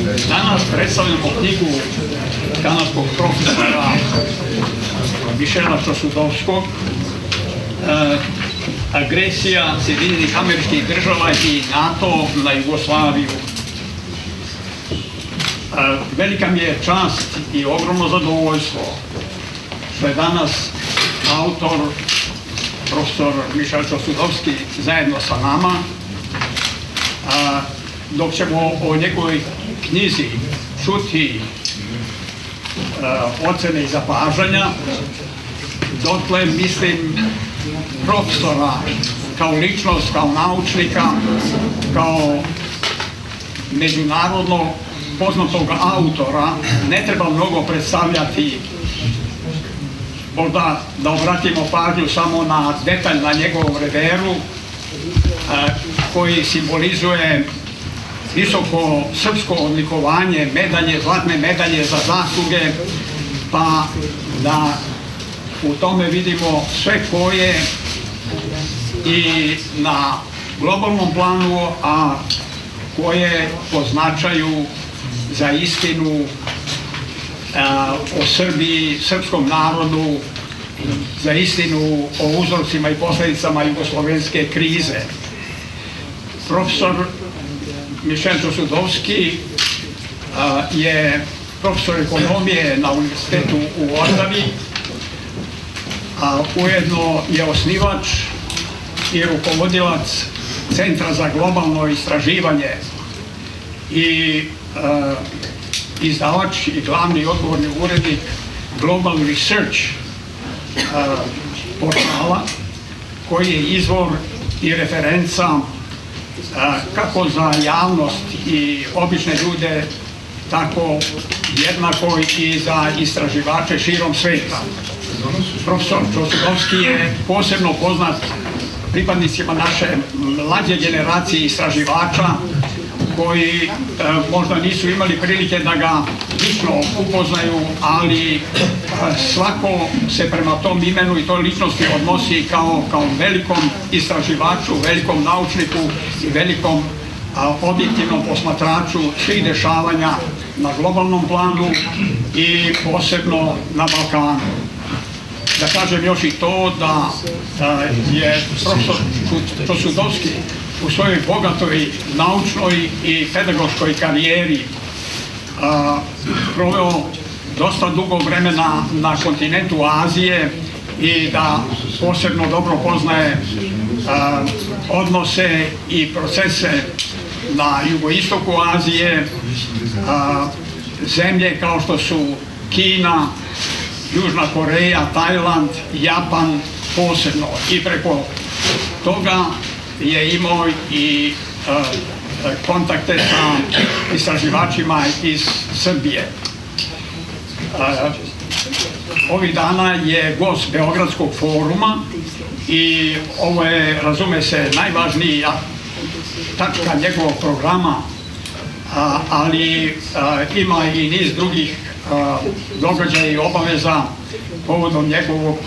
Danas predstavljamo knjigu kanadskog profesora Mišela Čosudovskog Agresija Sjedinjenih Američkih Država i NATO na Jugoslaviju. Velika mi je čast i ogromno zadovoljstvo što je danas autor, profesor Mishel Čosudovski, zajedno sa nama, dok ćemo o njegovoj knjizi čuti ocene i zapažanja. Dotle mislim profesora kao ličnost, kao naučnika, kao međunarodno poznatog autora ne treba mnogo predstavljati. Možda da obratimo pažnju samo na detalj na njegovom reveru koji simbolizuje visoko srpsko odlikovanje, medalje, zlatne medalje za zasluge, pa da u tome vidimo sve koje i na globalnom planu, a koje po značaju za istinu o Srbiji, srpskom narodu, za istinu o uzrocima i posledicama jugoslovenske krize. Profesor Mishel Čosudovski je profesor ekonomije na univerzitetu u Ordavi, a ujedno je osnivač i rukovodilac Centra za globalno istraživanje i izdavač i glavni odgovorni urednik Global Research portala, koji je izvor i referenca kako za javnost i obične ljude, tako jednako i za istraživače širom sveta. Profesor Čosudovski je posebno poznat pripadnicima naše mlađe generacije istraživača koji možda nisu imali prilike da ga lično upoznaju, ali svako se prema tom imenu i toj ličnosti odnosi kao velikom istraživaču, velikom naučniku i velikom objektivnom posmatraču svih dešavanja na globalnom planu i posebno na Balkanu. Da kažem još i to da je profesor Čosudovski u svojoj bogatoj naučnoj i pedagoškoj karijeri proveo dosta dugo vremena na kontinentu Azije i da posebno dobro poznaje odnose i procese na jugoistoku Azije, zemlje kao što su Kina, Južna Koreja, Tajland, Japan posebno, i preko toga je imao i kontakte sa istraživačima iz Srbije. Ovih dana je gost Beogradskog foruma i ovo je, razume se, najvažnija tačka njegovog programa, ali ima i niz drugih događaja i obaveza povodom njegovog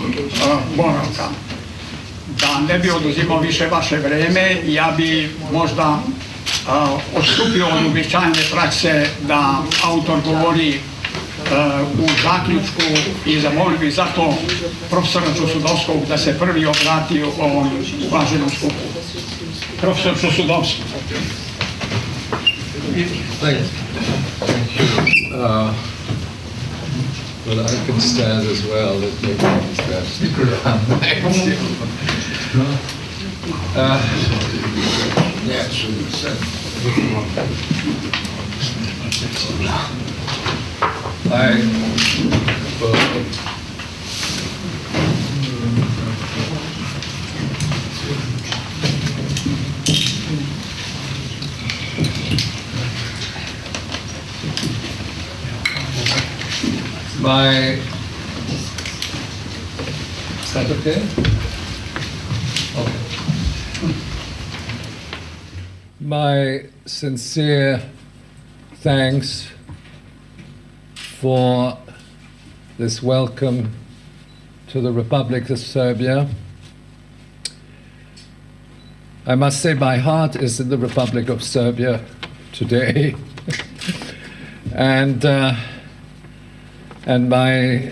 boravka. Da ne bi oduzimao više vaše vreme, ja bi možda odstupio od uobičajene prakse da autor govori u zaključku i zamolio bih zato profesora Čosudovskog da se prvi obrati ovom uvaženom skupu. Profesor Čosudovski. Well, I can stand as well. It makes Is that okay? Okay. My sincere thanks for this welcome to the Republic of Serbia. I must say my heart is in the Republic of Serbia today. And my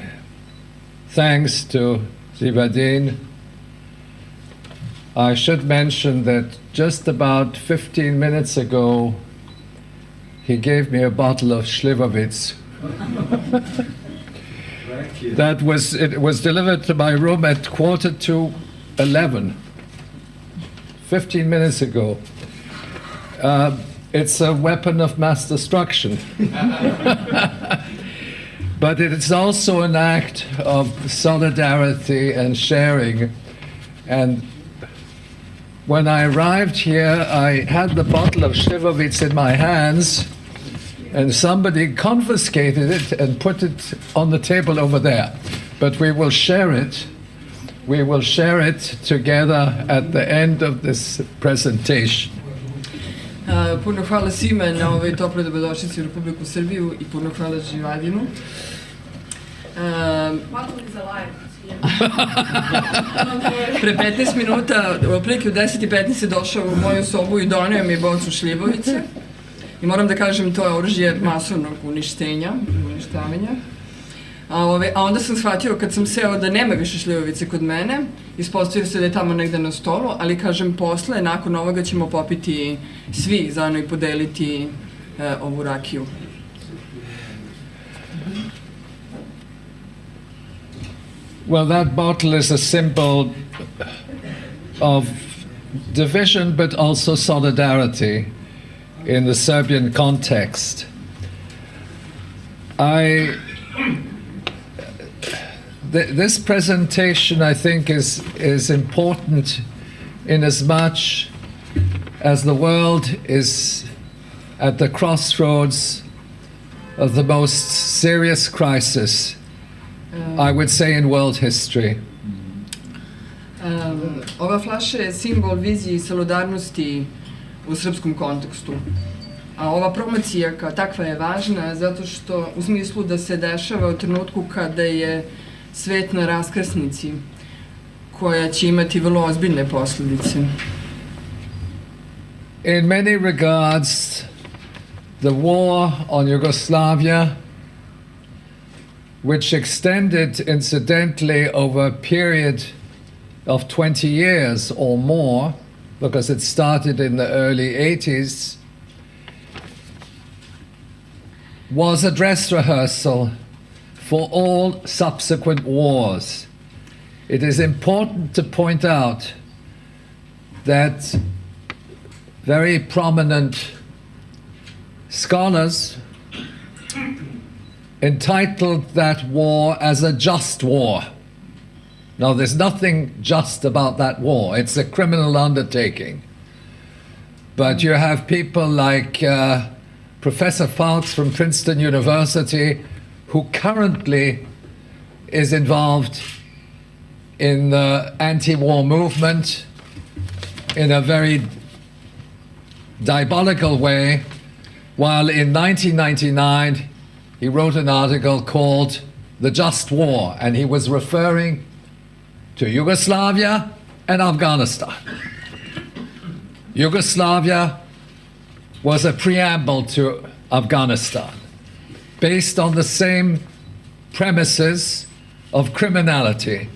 thanks to Zivadin. I should mention that just about 15 minutes ago, he gave me a bottle of Slivovitz. It was delivered to my room at 11:15, 15 minutes ago. It's a weapon of mass destruction. But it is also an act of solidarity and sharing. And when I arrived here, I had the bottle of Slivovitz in my hands, and somebody confiscated it and put it on the table over there. But we will share it. We will share it together at the end of this presentation. Puno hvala svima na ovoj toploj dobrodošlici u Republiku Srbiju i puno hvala Živadinu. Pre 15 minuta, otprilike u 10:15 je došao u moju sobu i doneo mi bocu šljivovice. I moram da kažem, to je oružje masovnog uništavanja. A onda sam shvatio kad sam seo da nema više šljivovice kod mene, ispostavio se da je tamo negde na stolu, ali kažem posle, nakon ovoga ćemo popiti svi zajedno i podeliti ovu rakiju. Well, that bottle is a symbol of division, but also solidarity in the Serbian context. This presentation, I think, is important in as much as the world is at the crossroads of the most serious crisis, I would say, in world history. Ova flaša je simbol vizije i solidarnosti u srpskom kontekstu. A ova promocija kao takva je važna zato što u smislu da se dešava u trenutku kada je svet na raskrsnici koja će imati vrlo ozbiljne posljedice. In many regards, the war on Yugoslavia, which extended incidentally over a period of 20 years or more, because it started in the early 80s, was a dress rehearsal for all subsequent wars. It is important to point out that very prominent scholars entitled that war as a just war. Now, there's nothing just about that war. It's a criminal undertaking. But you have people like Professor Falks from Princeton University, who currently is involved in the anti-war movement in a very diabolical way, while in 1999 he wrote an article called The Just War, and he was referring to Yugoslavia and Afghanistan. Yugoslavia was a preamble to Afghanistan, based on the same premises of criminality,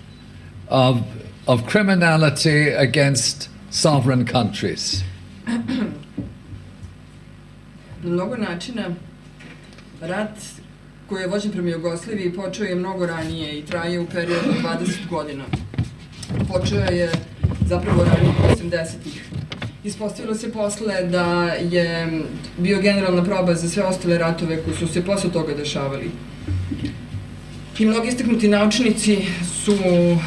of criminality against sovereign countries. Na mnogo načina, rat koji je vođen prema Jugoslaviji počeo je mnogo ranije i traje u periodu 20 godina. Počeo je zapravo ranije 80-ih. Ispostavilo se posle da je bio generalna proba za sve ostale ratove koji su se posle toga dešavali. I mnogi istaknuti naučnici su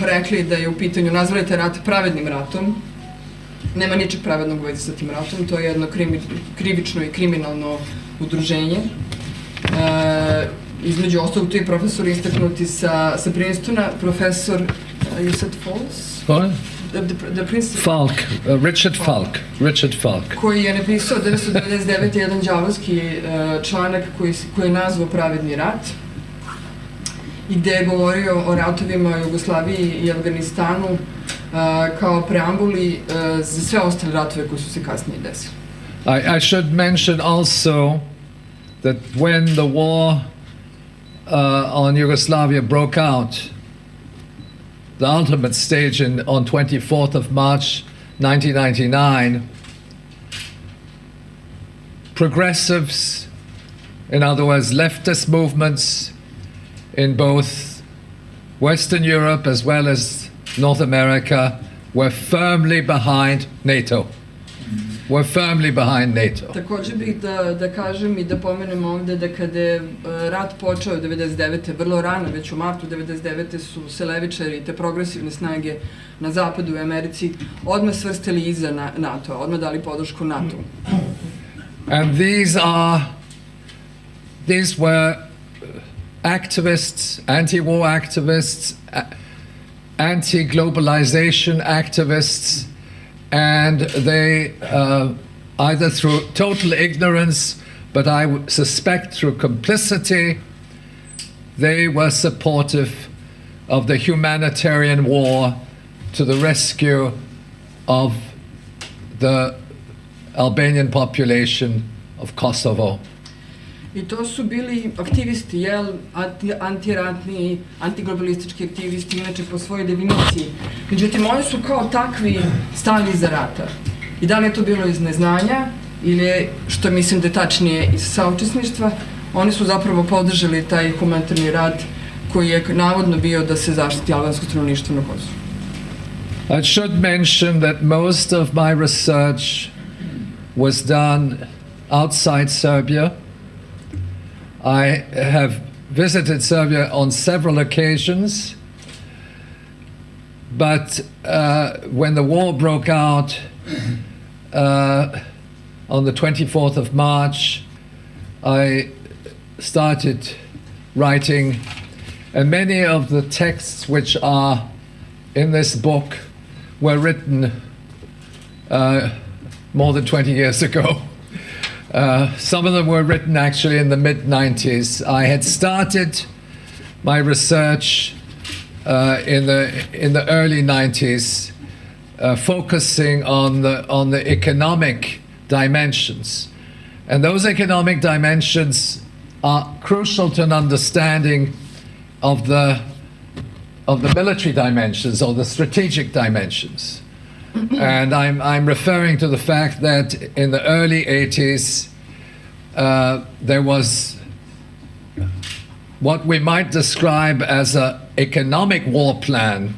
rekli da je u pitanju, nazvali taj rat pravednim ratom. Nema ničeg pravednog u vezi sa tim ratom, to je jedno krivično i kriminalno udruženje. Između ostalog, tu je profesor istaknuti sa Princetona, profesor, you said Falls? Falk, Richard Falk. Koji je napisao 1999. jedan đavolski članak koji je nazvao Pravedni rat i gde je govorio o ratovima u Jugoslaviji i Afganistanu kao preambuli za sve ostale ratove koji su se kasnije desili. I should mention also that when the war on Yugoslavia broke out, the ultimate stage on 24th of March 1999, progressives, in other words, leftist movements in both Western Europe as well as North America were firmly behind NATO. Were firmly behind NATO. Također bih da kažem i da pomenem ovde da kada je rat počeo 99. vrlo rano, već u martu 99. su se levičari, te progresivne snage na zapadu i Americi odmah svrstali iza NATO, odmah dali podršku NATO. And these were activists, anti-war activists, anti-globalization activists, and they, either through total ignorance, but I suspect through complicity, they were supportive of the humanitarian war to the rescue of the Albanian population of Kosovo. I to su bili aktivisti, antiratni, antiglobalistički aktivisti, inače po svojoj definiciji. Međutim, oni su kao takvi stali iza rata. I da li je to bilo iz neznanja ili, što mislim da je tačnije, iz saučesništva, oni su zapravo podržali taj humanitarni rat koji je navodno bio da se zaštiti albansko stanovništvo na Kosovu. I should mention that most of my research was done outside Serbia. I have visited Serbia on several occasions, but when the war broke out on the 24th of March, I started writing, and many of the texts which are in this book were written more than 20 years ago. Some of them were written actually in the mid-90s. I had started my research in the early 90s, focusing on the economic dimensions. And those economic dimensions are crucial to an understanding of the military dimensions or the strategic dimensions. And I'm referring to the fact that in the early 80s, there was what we might describe as an economic war plan,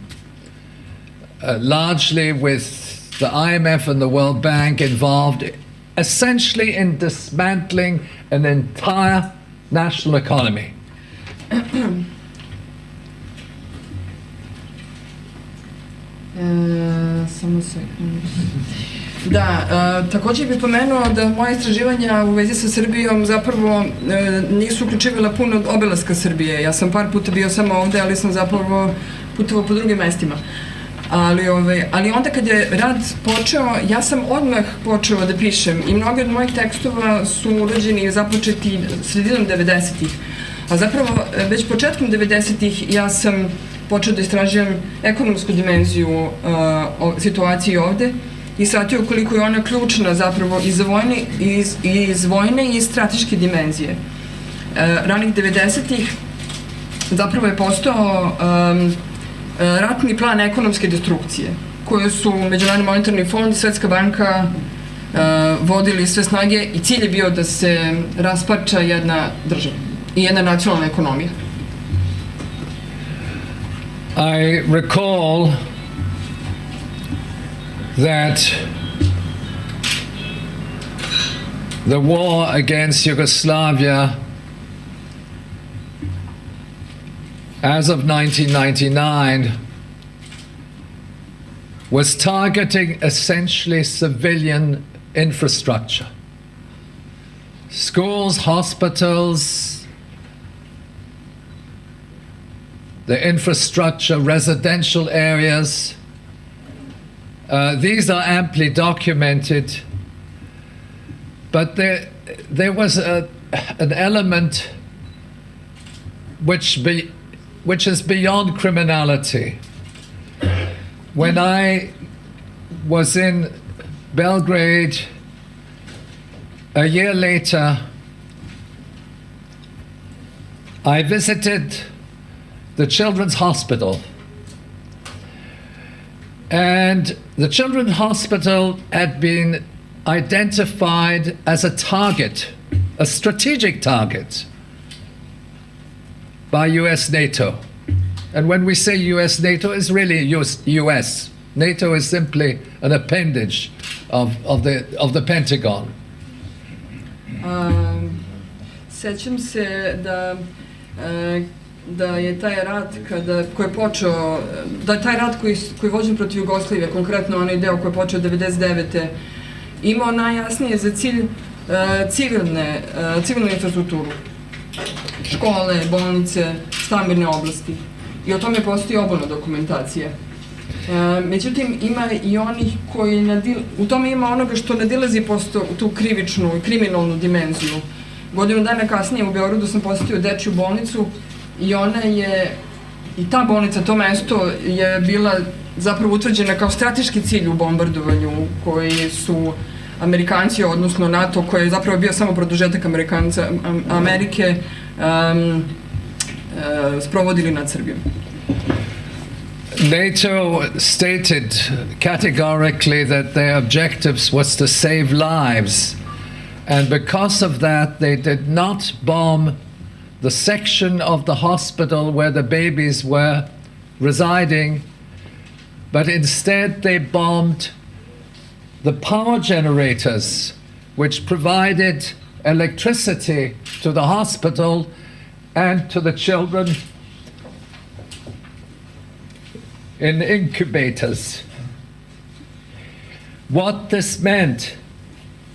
largely with the IMF and the World Bank involved, essentially in dismantling an entire national economy. Samo sekund. Da, također bih pomenuo da moje istraživanja u vezi sa Srbijom zapravo nisu uključivala puno obilaska Srbije. Ja sam par puta bio samo ovde, ali sam zapravo putovao po drugim mestima. Ali onda kad je rat počeo, ja sam odmah počela da pišem i mnogi od mojih tekstova su urađeni i započeti sredinom 90-ih. A zapravo već početkom 90-ih ja sam počeo da istražujem ekonomsku dimenziju situacije ovde i shvatio koliko je ona ključna zapravo iz vojne i strateške dimenzije. Ranih 90-ih zapravo je postao ratni plan ekonomske destrukcije koje su Međunarodni monetarni fond i Svetska banka vodili sve snage i cilj je bio da se rasparča jedna država i jedna nacionalna ekonomija. I recall that the war against Yugoslavia as of 1999 was targeting essentially civilian infrastructure. Schools, hospitals, the infrastructure, residential areas. These are amply documented, but there was an element which is beyond criminality. When I was in Belgrade a year later, I visited the Children's Hospital. And the Children's Hospital had been identified as a target, a strategic target, by US NATO. And when we say US NATO, it's really US. NATO is simply an appendage of the Pentagon. Sećam se da je taj rat koji je počeo, da je taj rat koji je vođen protiv Jugoslavije, konkretno onaj deo koji je počeo 1999. imao najjasnije za cilj civilnu infrastrukturu. Škole, bolnice, stambene oblasti. I o tome postoji obilna dokumentacija. Međutim, ima i onih koji u tome ima onoga što nadilazi tu krivičnu i kriminalnu dimenziju. Godinu dana kasnije u Beogradu sam posetio dečju bolnicu i ta bolnica, to mesto je bila zapravo utvrđena kao strateški cilj u bombardovanju koji su Amerikanci, odnosno NATO, koji je zapravo bio samo produžetak Amerike, sprovodili nad Srbijom. NATO stated categorically that their objectives was to save lives, and because of that they did not bomb the section of the hospital where the babies were residing, but instead they bombed the power generators which provided electricity to the hospital and to the children in incubators. What this meant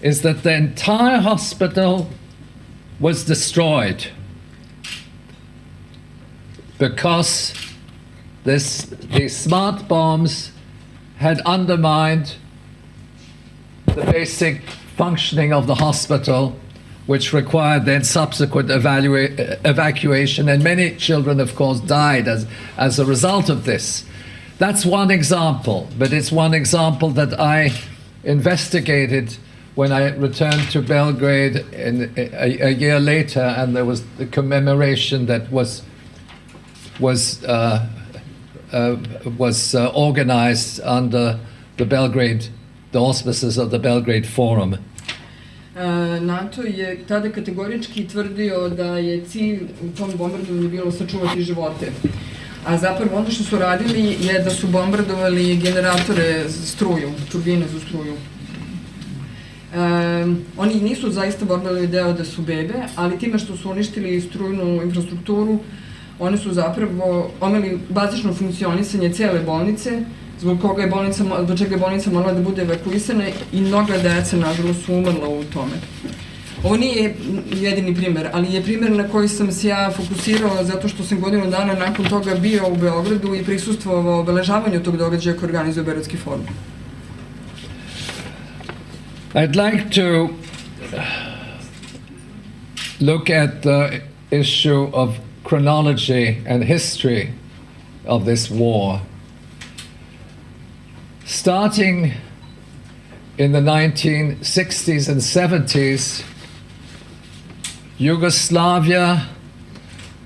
is that the entire hospital was destroyed because these smart bombs had undermined the basic functioning of the hospital, which required then subsequent evacuation, and many children, of course, died as a result of this. That's one example, but it's one example that I investigated when I returned to Belgrade a year later, and there was the commemoration that was organized under the auspices of the Belgrade Forum. NATO je tada kategorički tvrdio da je cilj u tom bombardovanju bilo sačuvati živote. A zapravo ono što su radili je da su bombardovali generatore za struju, turbine za struju. Oni nisu zaista bombardovali deo da su bebe, ali time što su uništili strujnu infrastrukturu, oni su zapravo omeli bazično funkcionisanje cele bolnice, zbog čega je bolnica morala da bude evakuisana i mnoga deca, nažalost, su umrla u tome. Ovo nije jedini primer, ali je primer na koji sam se ja fokusirala zato što sam godinu dana nakon toga bio u Beogradu i prisustvovao obeležavanju tog događaja koji organizuje Beogradski forum. I'd like to look at the issue of chronology and history of this war. Starting in the 1960s and 70s, Yugoslavia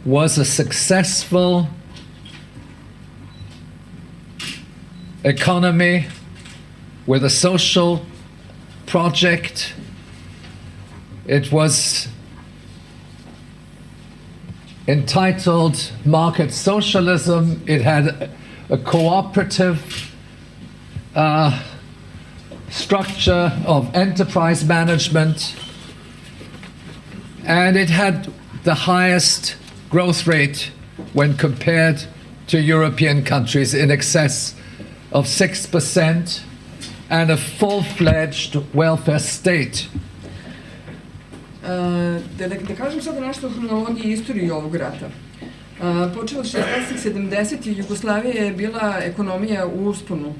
was a successful economy with a social project. It was entitled Market Socialism. It had a cooperative structure of enterprise management, and it had the highest growth rate when compared to European countries, in excess of 6%, and a full-fledged welfare state. Da kažem sada nešto o hronologiji i istoriji ovog rata. Počelo 60-ih, 70-ih, Jugoslavija je bila ekonomija u usponu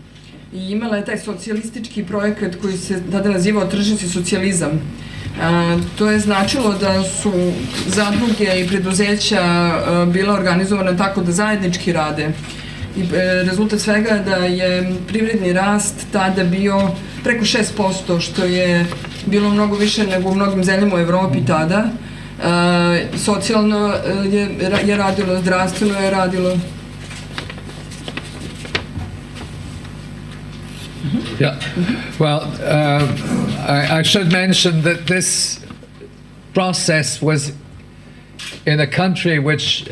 i imala je taj socijalistički projekat koji se tada nazivao tržišni socijalizam. To je značilo da su zadruge i preduzeća bila organizovana tako da zajednički rade. I rezultat svega je da je privredni rast tada bio preko 6%, što je bilo mnogo više nego u mnogim zemljama u Evropi tada. socijalno je radilo, zdravstveno je radilo. Yeah, well, I should mention that this process was in a country which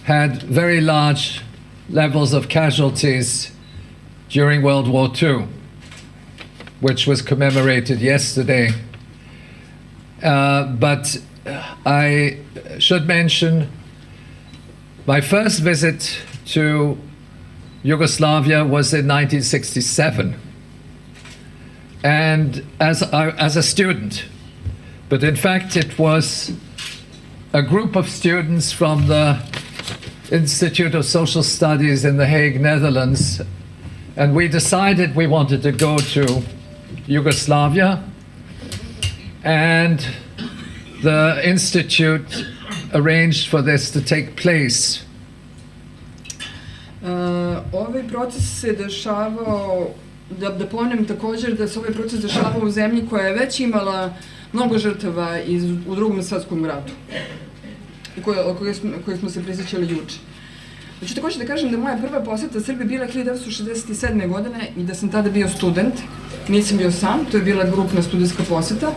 had very large levels of casualties during World War II, which was commemorated yesterday. But I should mention my first visit to Yugoslavia was in 1967, and as a student. But in fact, it was a group of students from the Institute of Social Studies in The Hague, Netherlands, and we decided we wanted to go to Yugoslavia, and the Institute arranged for this to take place. Ovaj proces se dešavao, da pomenem također da se ovaj proces dešavao u zemlji koja je već imala mnogo žrtava u Drugom svjetskom ratu, koje smo se prisjećali juče. Hoću također da kažem da moja prva posjeta Srbiji bila 1967. godine i da sam tada bio student, nisam bio sam, to je bila grupna studijska posjeta.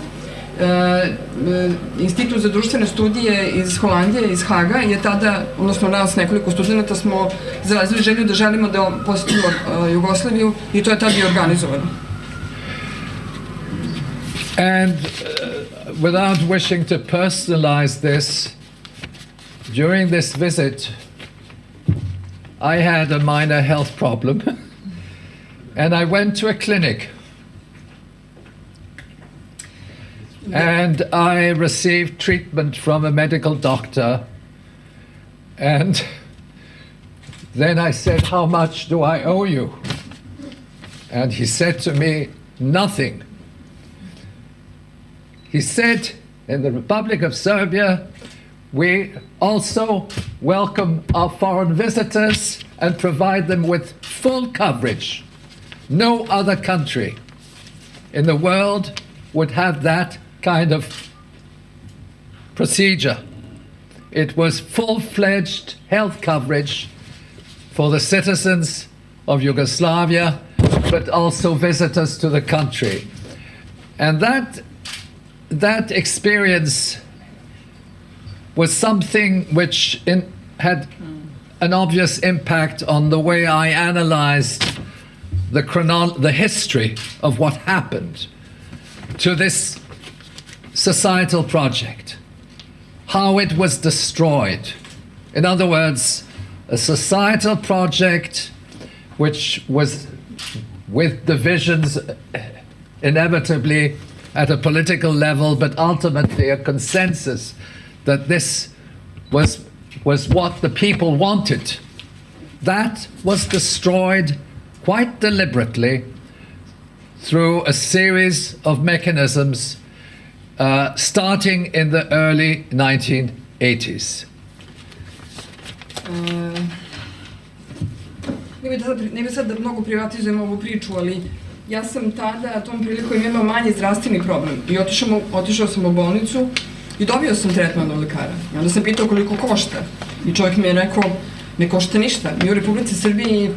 Institut za društvene studije iz Holandije, iz Haga, je tada, odnosno nas nekoliko studenta smo izrazili želju da želimo da posjetimo Jugoslaviju i to je tada i organizovano. And without wishing to personalize this, during this visit, I had a minor health problem and I went to a clinic. And I received treatment from a medical doctor, and then I said, "How much do I owe you?" And he said to me, "Nothing." He said, "In the Republic of Serbia, we also welcome our foreign visitors and provide them with full coverage. No other country in the world would have that kind of procedure." It was full-fledged health coverage for the citizens of Yugoslavia, but also visitors to the country. And that experience was something which had an obvious impact on the way I analyzed the history of what happened to this societal project, how it was destroyed. In other words, a societal project which was with divisions inevitably at a political level, but ultimately a consensus that this was what the people wanted. That was destroyed quite deliberately through a series of mechanisms starting in the early 1980s. Ne bih sad da mnogo privatizujem ovu priču, ali ja sam tada tom prilikom imao manji zdravstveni problem i otišao sam u bolnicu i dobio sam tretman od lekara. I onda sam pitao koliko košta i čovjek mi je rekao ne košta ništa. Mi u Republici Srbiji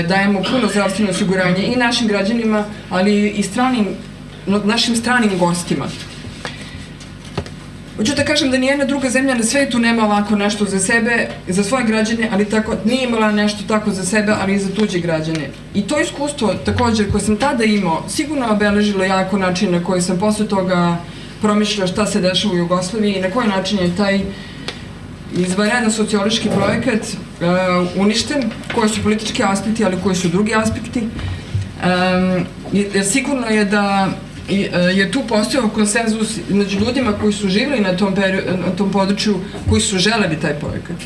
dajemo puno zdravstveno osiguranje i našim građanima, ali i našim stranim gostima. Hoću da kažem da nijedna druga zemlja na svetu nema ovako nešto za sebe, za svoje građane, ali tako nije imala nešto tako za sebe, ali i za tuđe građane. I to iskustvo također koje sam tada imao sigurno obeležilo jako način na koji sam posle toga promišljao šta se dešava u Jugoslaviji i na koji način je taj izvanredan socijološki projekat uništen, koji su politički aspekti, ali koji su drugi aspekti. Sigurno je da je tu postojao konsenzus među ljudima koji su živjeli na tom području, koji su želeli taj projekat.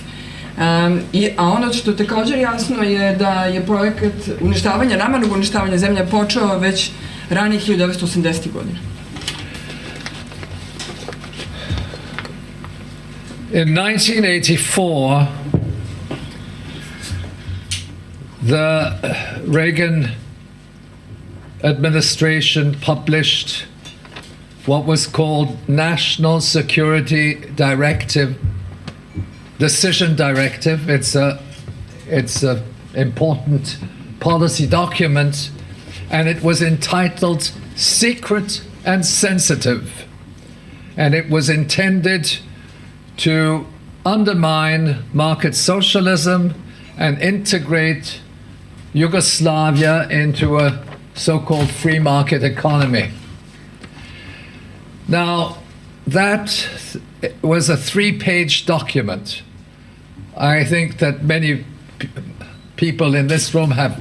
A ono što je također jasno je da je projekat uništavanja, namernog uništavanja zemlje počeo već ranije 1980. godina. In 1984, the Reagan administration published what was called National Security Decision Directive. It's a important policy document, and it was entitled Secret and Sensitive, and it was intended to undermine market socialism and integrate Yugoslavia into a so-called free market economy. Now, that was a 3-page document. I think that many people in this room have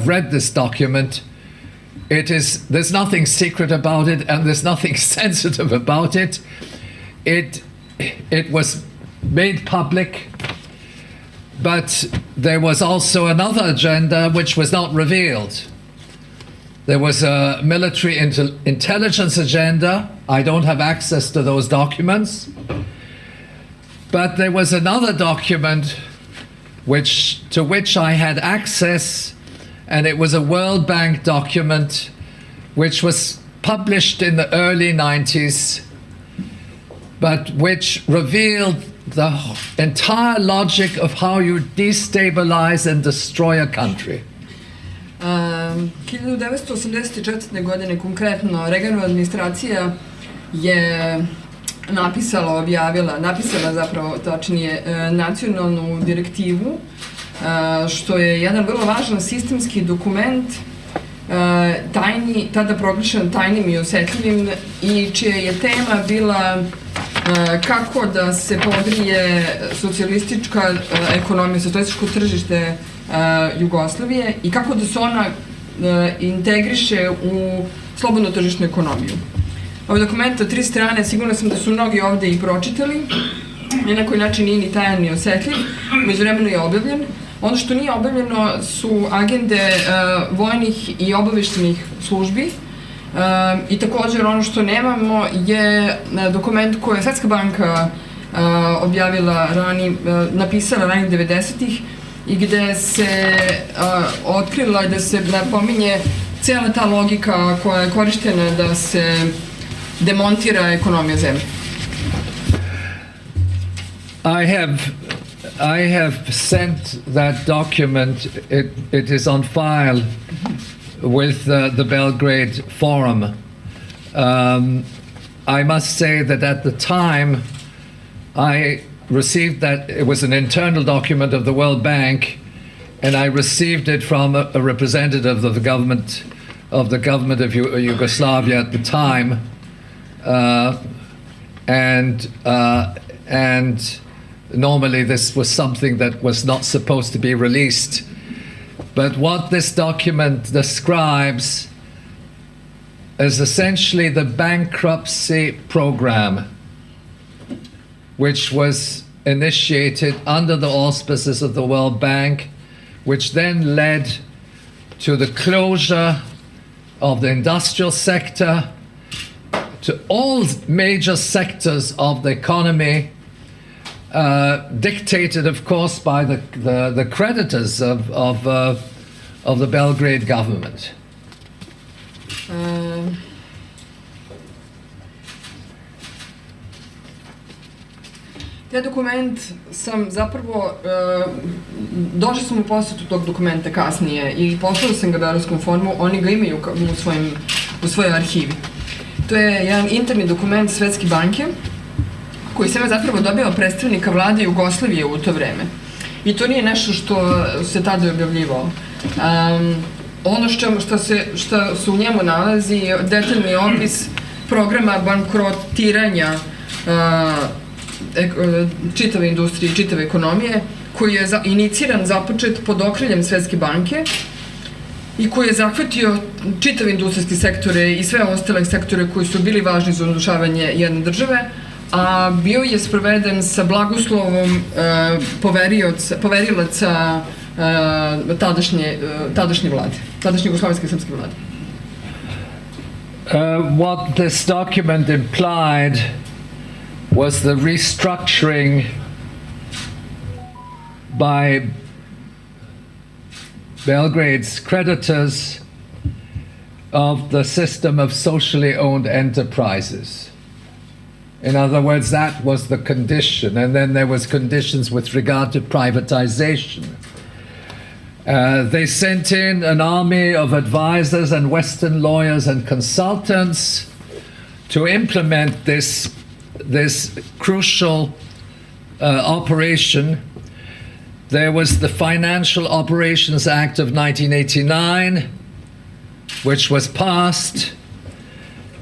read this document. There's nothing secret about it, and there's nothing sensitive about it. It was made public, but there was also another agenda which was not revealed. There was a military intelligence agenda. I don't have access to those documents. But there was another document to which I had access, and it was a World Bank document which was published in the early 90s, but which revealed the entire logic of how you destabilize and destroy a country. 1984. godine konkretno Reaganova administracija je napisala zapravo tačnije nacionalnu direktivu, što je jedan vrlo važan sistemski dokument, tajni, tada proglašen tajnim i osetljivim, i čija je tema bila kako da se podrije socijalistička ekonomija, socijalističko tržište Jugoslavije i kako da se ona integriše u slobodnu tržišnu ekonomiju. Ovaj dokument od 3 strane, sigurno sam da su mnogi ovde i pročitali, ni na koji način nije ni tajan ni osetljiv, međuvremeno je objavljen. Ono što nije objavljeno su agende vojnih i obaveštenih službi, i također ono što nemamo je dokument koji je Svetska banka napisala ranih 90-ih, i gde se otkrila i da se napominje cijela ta logika koja je korištena da se demontira ekonomija zemlje. I have sent that document. It is on file with the Belgrade Forum. I must say that at the time I received that, it was an internal document of the World Bank, and I received it from a representative of the government of Yugoslavia at the time, and normally this was something that was not supposed to be released. But what this document describes is essentially the bankruptcy program, which was initiated under the auspices of the World Bank, which then led to the closure of the industrial sector, to all major sectors of the economy, dictated, of course, by the creditors of the Belgrade government. Taj dokument sam zapravo, došla sam u posjetu tog dokumenta kasnije i poslala sam ga Beogradskom forumu, oni ga imaju u svojoj arhivi. To je jedan interni dokument Svetske banke, koji sam zapravo dobila predstavnika vlade Jugoslavije u to vreme. I to nije nešto što se tada objavljivalo. Ono što se u njemu nalazi je detaljni opis programa bankrotiranja čitave industrije i čitave ekonomije, koji je iniciran, započet pod okriljem Svetske banke i koji je zahvatio čitave industrijske sektore i sve ostale sektore koji su bili važni za urušavanje jedne države, a bio je sproveden sa blagoslovom poverilaca tadašnje vlade, tadašnje jugoslovenske srpske vlade. What this document implied was the restructuring by Belgrade's creditors of the system of socially owned enterprises. In other words, that was the condition, and then there was conditions with regard to privatization. They sent in an army of advisors and Western lawyers and consultants to implement this crucial operation. There was the Financial Operations Act of 1989, which was passed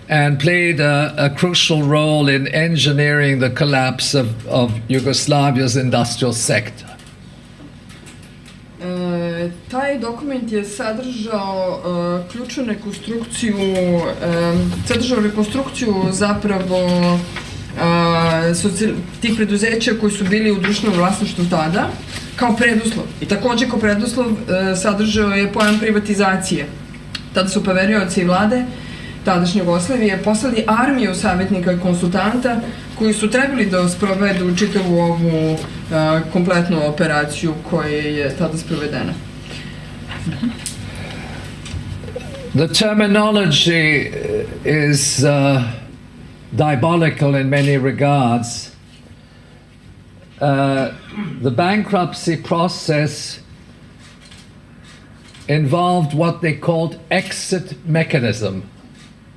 and played a crucial role in engineering the collapse of Jugoslavia's industrial sector. Taj dokument je sadržao ključnu rekonstrukciju, zapravo tih preduzeća koji su bili u društvenom vlasništvu tada, kao preduslov. I takođe kao preduslov sadržao je pojam privatizacije. Tada su poverioci i vlade tadašnje Jugoslavije poslali armiju savjetnika i konsultanta koji su trebali da sprovedu čitavu ovu kompletnu operaciju koja je tada sprovedena. The terminology is diabolical in many regards. The bankruptcy process involved what they called exit mechanism.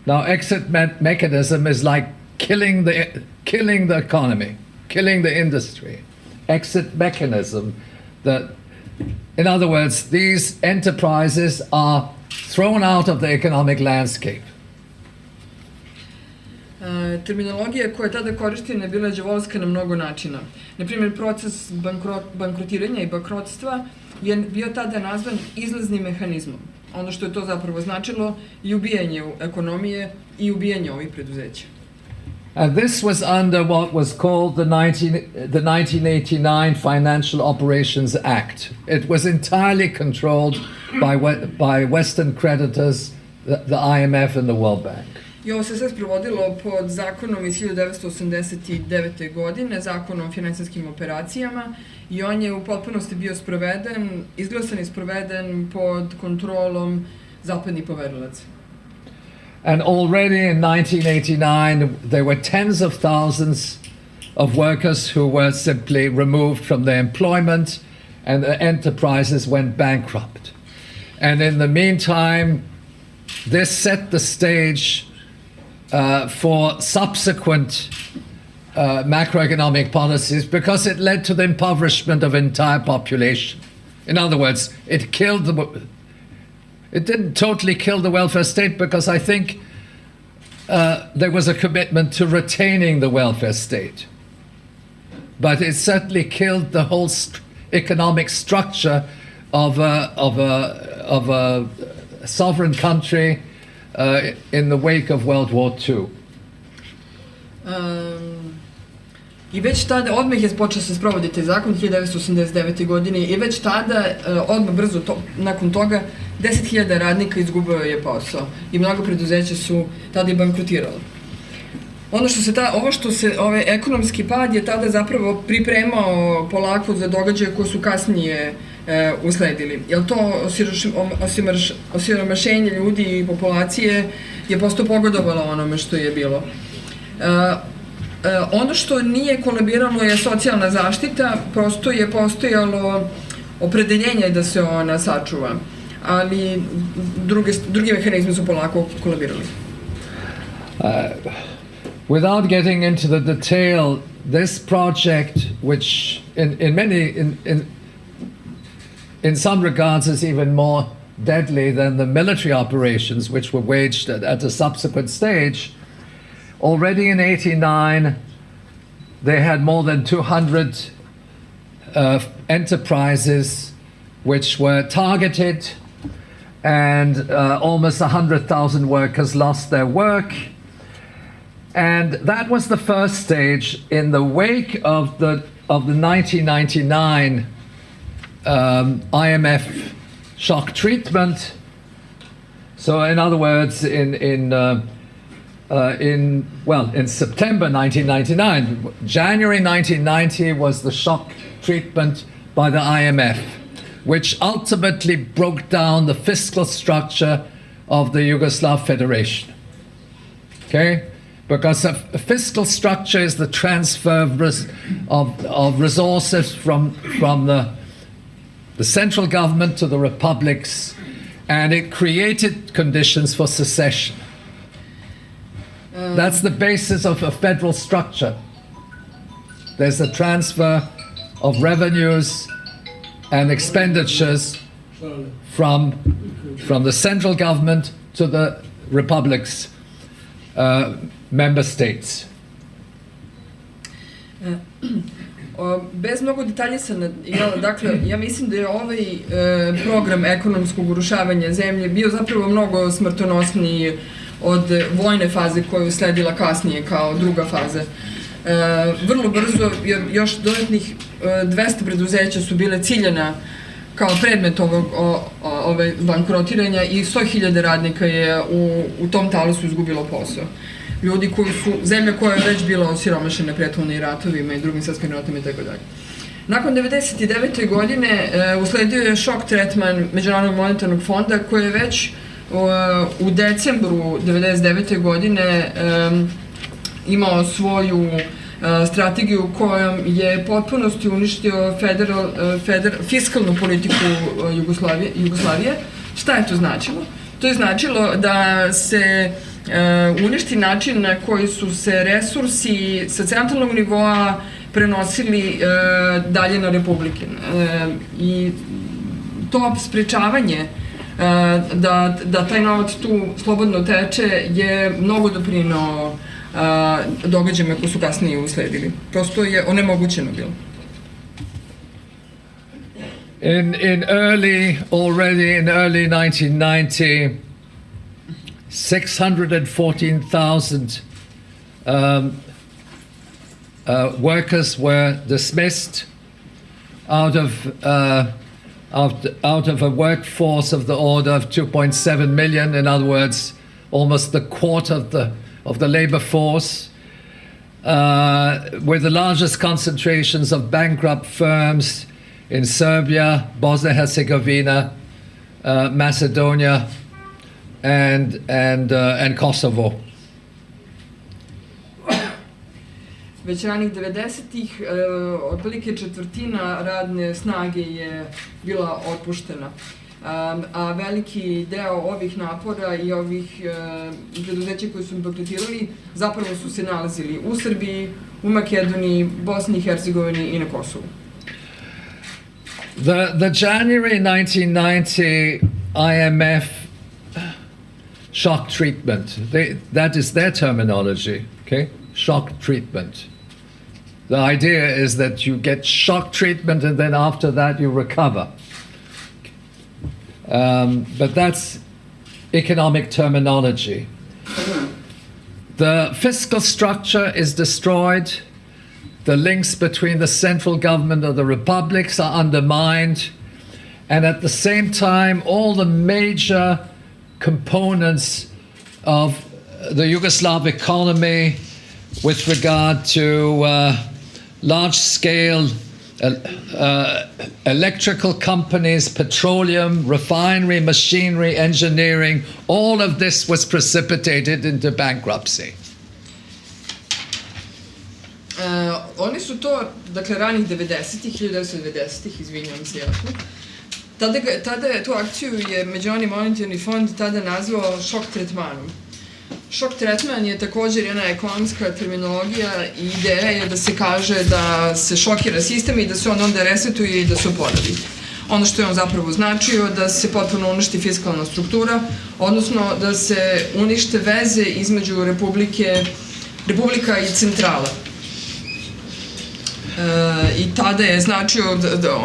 Now, exit mechanism is like killing the economy, killing the industry. Exit mechanism, in other words, these enterprises are thrown out of the economic landscape. Terminologija koja je tada korištena je bila đavolska na mnogo načina. Naprimjer, proces bankrotiranja i bankrotstva je bio tada nazvan izlaznim mehanizmom. Ono što je to zapravo značilo i ubijanje ekonomije i ubijanje ovih preduzeća. And this was under what was called the 1989 Financial Operations Act. It was entirely controlled by Western creditors, the IMF and the World Bank. I ovo se sve sprovodilo pod zakonom iz 1989. godine, zakonom o finansijskim operacijama, i on je u potpunosti bio sproveden, izglasan i sproveden pod kontrolom zapadnih poverilaca. And already in 1989, there were tens of thousands of workers who were simply removed from their employment, and the enterprises went bankrupt. And in the meantime, this set the stage for subsequent macroeconomic policies, because it led to the impoverishment of entire population. In other words, it didn't totally kill the welfare state, because I think there was a commitment to retaining the welfare state. But it certainly killed the whole economic structure of a sovereign country in the wake of World War II. I već tada, odmah je počeo se sprovoditi zakon 1989. godine i već tada, odmah brzo nakon toga, 10.000 radnika izgubio je posao i mnogo preduzeća su tada i bankrotirala. Ovaj ekonomski pad je tada zapravo pripremao polako za događaje koje su kasnije usledili. Jer to osiromašenje ljudi i populacije je posto pogodovalo onome što je bilo. Ono što nije kolabiralo je socijalna zaštita, prosto je postojalo opredeljenje da se ona sačuva, ali drugi mehanizmi su polako kolabirali. Without getting into the detail, this project, which in some regards is even more deadly than the military operations which were waged at a subsequent stage, already in 1989, they had more than 200 enterprises which were targeted, and almost 100,000 workers lost their work. And that was the first stage. In the wake of the 1999 IMF shock treatment, so in other words, in September 1999, January 1990 was the shock treatment by the IMF, which ultimately broke down the fiscal structure of the Yugoslav Federation. Okay? Because a fiscal structure is the transfer of resources from the central government to the republics, and it created conditions for secession. That's the basis of a federal structure. There's a transfer of revenues and expenditures from the central government to the republics, member states. Bez mnogo detaljisanja, dakle, ja mislim da je ovaj program ekonomskog urušavanja zemlje bio zapravo mnogo smrtonosniji od vojne faze koju je sledila kasnije kao druga faza. Vrlo brzo još dodatnih 200 preduzeća su bile ciljena kao predmet ove bankrotiranja i 100.000 radnika je u tom talasu izgubilo posao. Ljudi koji su, zemlja koja je već bila osiromašena prethodnim ratovima i drugim svjetskim ratovima i tako dalje. Nakon 1999. godine usledio je šok tretman Međunarodnog monetarnog fonda koji je već u decembru 1999. godine imao svoju strategiju kojom je potpunosti uništio fiskalnu politiku Jugoslavije. Šta je to značilo? To je značilo da se uništi način na koji su se resursi sa centralnog nivoa prenosili dalje na republike. I to sprečavanje da taj novac tu slobodno teče je mnogo doprineo događajima koji su kasnije usledili. Prosto je onemogućeno bilo. Already in early 1990, 614,000 workers were dismissed out of a workforce of the order of 2.7 million. In other words, almost the quarter of the labor force, with the largest concentrations of bankrupt firms in Serbia, Bosnia-Herzegovina, Macedonia, and Kosovo. Već ranih 90-ih, otprilike četvrtina radne snage je bila otpuštena. A veliki deo ovih napora i ovih preduzeća koji su bankrotirali zapravo su se nalazili u Srbiji, u Makedoniji, Bosni i Hercegovini i na Kosovu. The January 1990 IMF shock treatment, that is their terminology, okay? Shock treatment. The idea is that you get shock treatment and then after that you recover. But that's economic terminology. The fiscal structure is destroyed. The links between the central government and the republics are undermined. And at the same time, all the major components of the Yugoslav economy with regard to large-scale electrical companies, petroleum, refinery, machinery, engineering, all of this was precipitated into bankruptcy. Oni su to, dakle, ranih 90-ih, 1990-ih, izvinjam se jasno, tada je tu akciju je Međunarodni monetarni fond tada nazvao šok tretmanom. Šok tretman je također jedna ekonomska terminologija i ideja je da se kaže da se šokira sistem i da se on onda resetuje i da se oporavi. Ono što je on zapravo značio da se potpuno uništi fiskalna struktura, odnosno da se unište veze između republika i centrala. I tada je značio,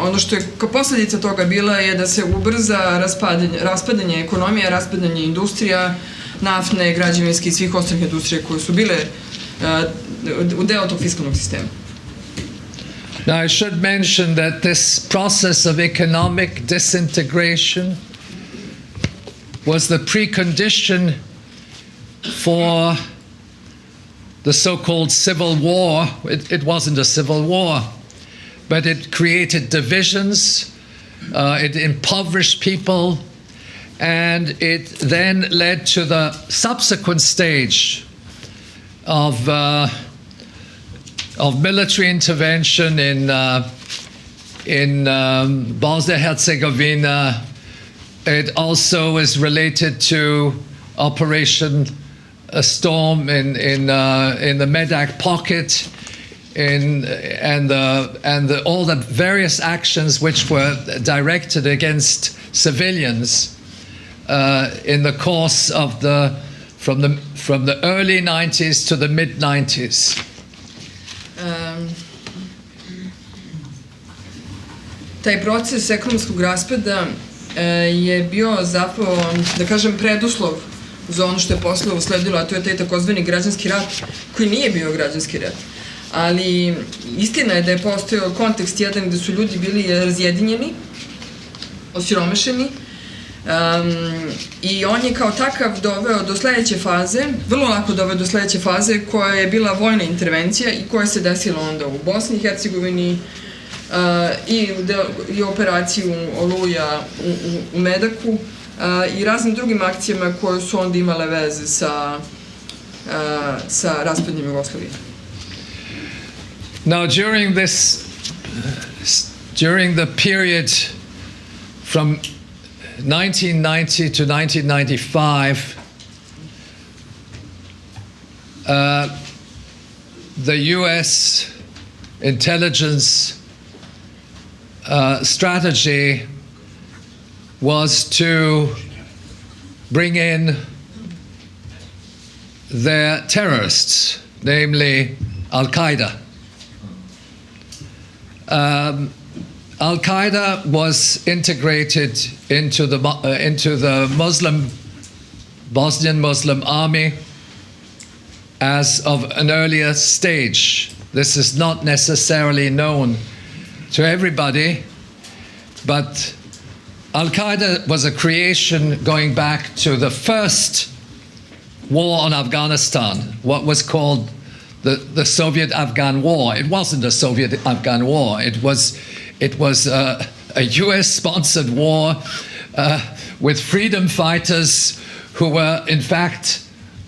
ono što je kao posljedica toga bila je da se ubrza raspadanje ekonomije, raspadanje industrija, naftne, građevinske i svih ostalih industrija koje su bile u deo tog fiskalnog sistema. Now I should mention that this process of economic disintegration was the precondition for the so-called civil war. It wasn't a civil war, but it created divisions, it impoverished people, and it then led to the subsequent stage of military intervention in Bosnia-Herzegovina. It also is related to Operation Storm in the Medak pocket, and all the various actions which were directed against civilians in the course of from the early 90s to the mid 90s. Taj proces ekonomskog raspada je bio zapravo, da kažem, preduslov za ono što je posle usledilo, a to je taj takozvani građanski rat, koji nije bio građanski rat. Ali istina je da je postojao kontekst jedan gde su ljudi bili razjedinjeni, osiromašeni, i on je kao takav doveo do sledeće faze, vrlo lako doveo do sledeće faze, koja je bila vojna intervencija i koja se desila onda u Bosni i Hercegovini, i operaciju Oluja u Medaku i raznim drugim akcijama koje su onda imale veze sa raspadnjem Jugoslavije. Now, during the period from 1990 to 1995, the U.S. intelligence strategy was to bring in their terrorists, namely Al-Qaeda. Al-Qaeda was integrated into the Bosnian Muslim army as of an earlier stage. This is not necessarily known to everybody, but Al-Qaeda was a creation going back to the first war on Afghanistan, what was called the Soviet-Afghan War. It wasn't a Soviet-Afghan war. It was a US-sponsored war with freedom fighters who were, in fact,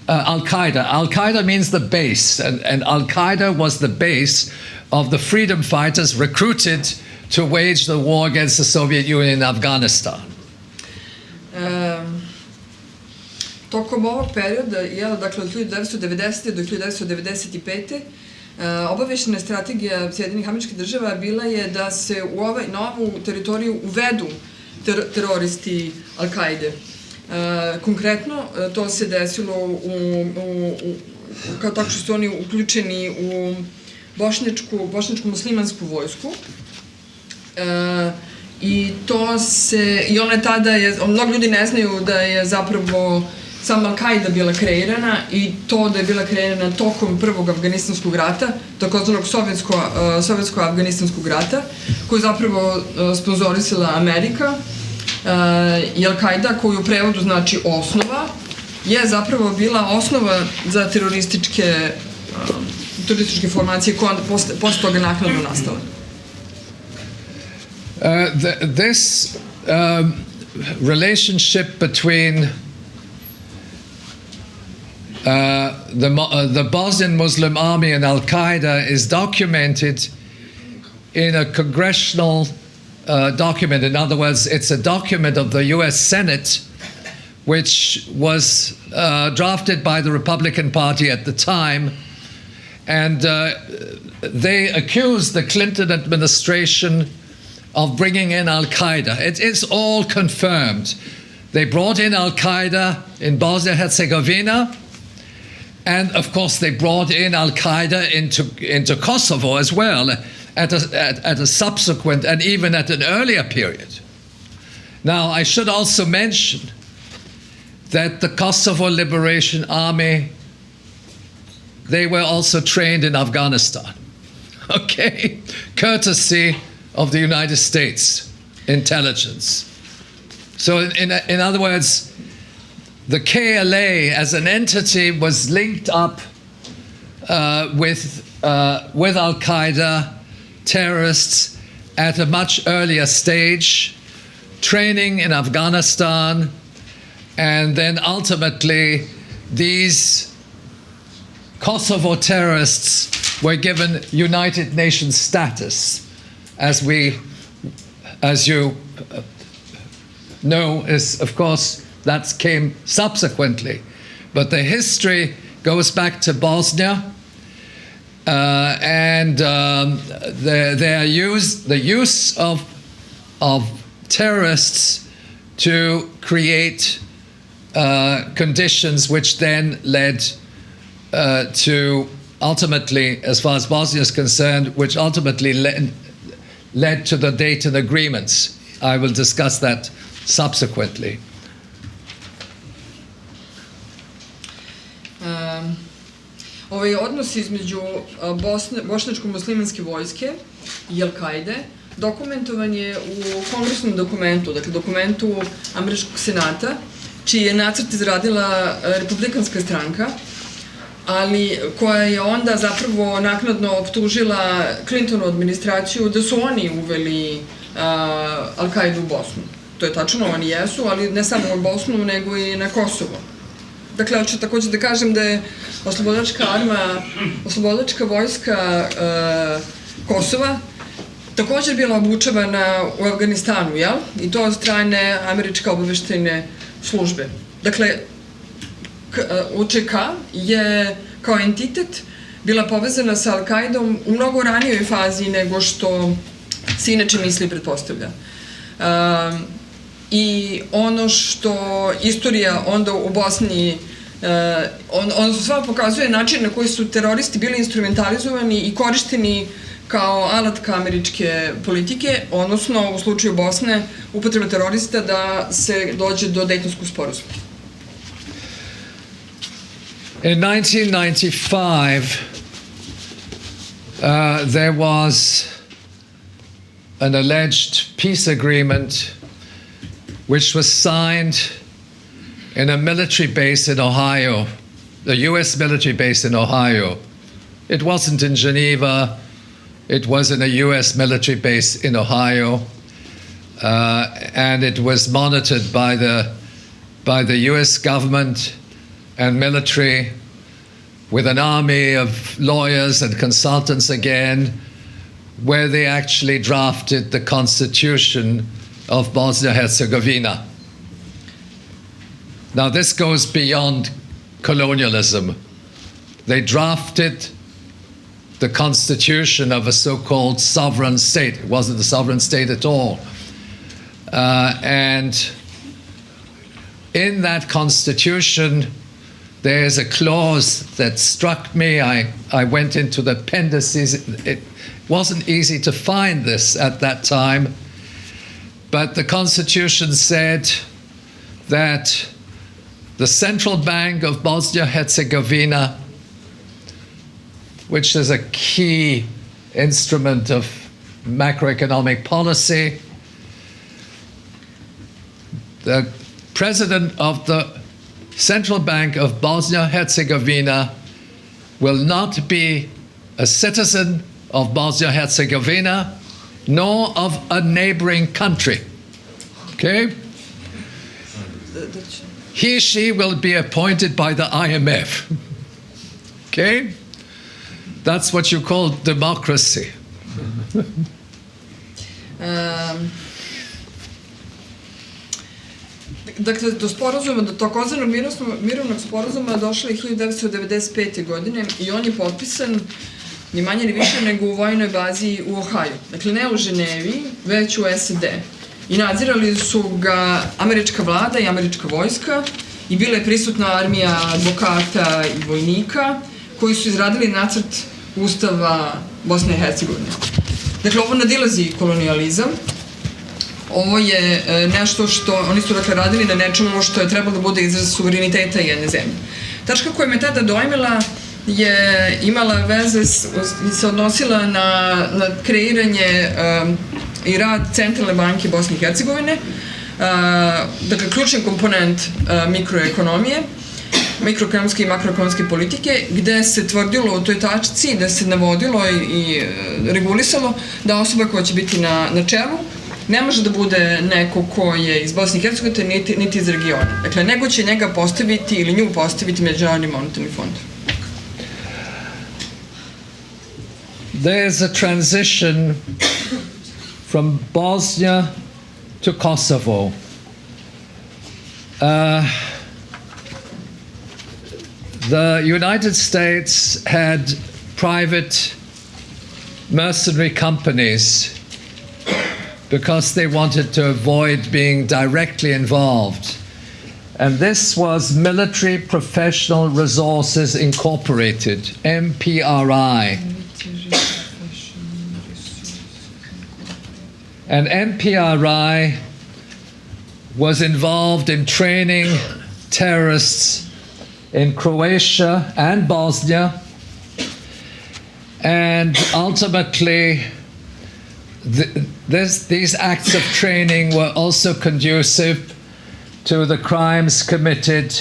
Al-Qaeda. Al-Qaeda means the base, and Al-Qaeda was the base of the freedom fighters recruited to wage the war against the Soviet Union in Afghanistan. Tokom ovog perioda, dakle od 1990. do 1995. Obavešena strategija Sjedinjenih Američkih Država bila je da se na ovu teritoriju uvedu teroristi Al-Kaide. Konkretno, to se desilo kao tako što su oni uključeni u bošnjačko-muslimansku vojsku. I ona je tada, mnogo ljudi ne znaju da je zapravo sama Al-Qaida bila kreirana i to da je bila kreirana tokom prvog afganistanskog rata, takozvanog sovjetsko-afganistanskog rata, koju je zapravo sponzorisala Amerika, i Al-Qaida, koju u prevodu znači osnova, je zapravo bila osnova za terorističke formacije koje posle toga naknadno nastale. This relationship between the Bosnian Muslim Army and Al-Qaeda is documented in a congressional document. In other words, it's a document of the US Senate, which was drafted by the Republican Party at the time, and they accused the Clinton administration of bringing in Al-Qaeda. It is all confirmed. They brought in Al-Qaeda in Bosnia-Herzegovina, and of course they brought in Al-Qaeda into Kosovo as well at a subsequent and even at an earlier period. Now, I should also mention that the Kosovo Liberation Army, they were also trained in Afghanistan, okay? Courtesy of the United States intelligence. So in other words, the KLA as an entity was linked up with Al-Qaeda terrorists at a much earlier stage, training in Afghanistan, And then ultimately, these Kosovo terrorists were given United Nations status, as you know, is of course that came subsequently. But the history goes back to Bosnia, and the use of terrorists to create conditions which then led to ultimately, as far as Bosnia is concerned, which ultimately led to the Dayton agreements. I will discuss that subsequently. Ovaj odnos između bošnjačko-muslimanske vojske i Al-Kaide dokumentovan je u kongresnom dokumentu, dakle dokumentu Američkog senata, čiji je nacrt izradila Republikanska stranka, ali koja je onda zapravo naknadno optužila Clintonu administraciju da su oni uveli Al-Kaidu u Bosnu. To je tačno, oni jesu, ali ne samo u Bosnu, nego i na Kosovo. Dakle, hoću takođe da kažem da je oslobodilačka vojska Kosova također bila obučavana u Afganistanu, jel? I to od strane američke obaveštajne službe. Dakle, UČK je kao entitet bila povezana sa Al-Kaidom u mnogo ranijoj fazi nego što se inače misli i pretpostavlja. I ono što istorija onda u Bosni, on sva pokazuje način na koji su teroristi bili instrumentalizovani i korišteni kao alatka američke politike, odnosno u slučaju Bosne upotreba terorista da se dođe do Dejtonskog sporazuma. In 1995, there was an alleged peace agreement which was signed in a military base in Ohio, the US military base in Ohio. It wasn't in Geneva, it was in a US military base in Ohio, and it was monitored by the US government and military, with an army of lawyers and consultants again, where they actually drafted the constitution of Bosnia-Herzegovina. Now this goes beyond colonialism. They drafted the constitution of a so-called sovereign state. It wasn't a sovereign state at all. And in that constitution, there's a clause that struck me. I went into the appendices. It wasn't easy to find this at that time, but the Constitution said that the Central Bank of Bosnia-Herzegovina, which is a key instrument of macroeconomic policy, the president of the Central Bank of Bosnia-Herzegovina will not be a citizen of Bosnia-Herzegovina, nor of a neighboring country. Okay? She will be appointed by the IMF. Okay? That's what you call democracy. Dakle, do sporazuma, do takozvanog mirovnog sporazuma došlo je 1995. godine i on je potpisan ni manje ni više nego u vojnoj bazi u Ohaju. Dakle, ne u Ženevi, već u SAD. I nadzirali su ga američka vlada i američka vojska i bila je prisutna armija advokata i vojnika koji su izradili nacrt Ustava Bosne i Hercegovine. Dakle, ovo nadilazi kolonijalizam. Ovo je nešto što oni su dakle radili na nečemu što je trebalo da bude izraz suvereniteta jedne zemlje. Tačka koja me tada dojmila je imala veze i se odnosila na kreiranje i rad Centralne banke Bosne i Hercegovine, dakle ključni komponent mikroekonomije, mikroekonomske i makroekonomske politike, gde se tvrdilo u toj tačci, da se navodilo i regulisalo da osoba koja će biti na čelu ne može da bude neko ko je iz Bosne i Hercegovine niti iz regiona. Dakle, nego će njega postaviti ili nju postaviti Međunarodni monetarni fond. There is a transition from Bosnia to Kosovo. The United States had private mercenary companies because they wanted to avoid being directly involved. And this was Military Professional Resources Incorporated, MPRI. And MPRI was involved in training terrorists in Croatia and Bosnia, and ultimately these acts of training were also conducive to the crimes committed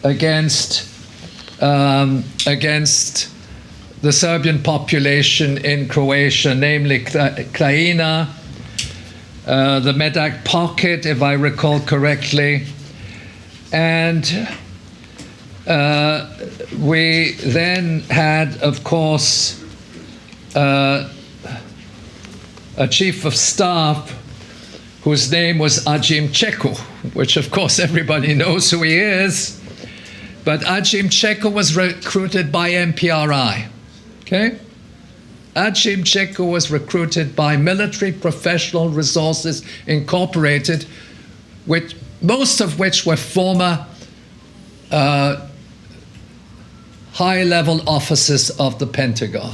against the Serbian population in Croatia, namely Krajina, the Medak Pocket, if I recall correctly, and we then had, of course, a chief of staff whose name was Ajim Čeko, which of course everybody knows who he is. But Ajim Čeko was recruited by MPRI. Okay? Ajim Čeko was recruited by Military Professional Resources Incorporated, most of which were former high-level officers of the Pentagon.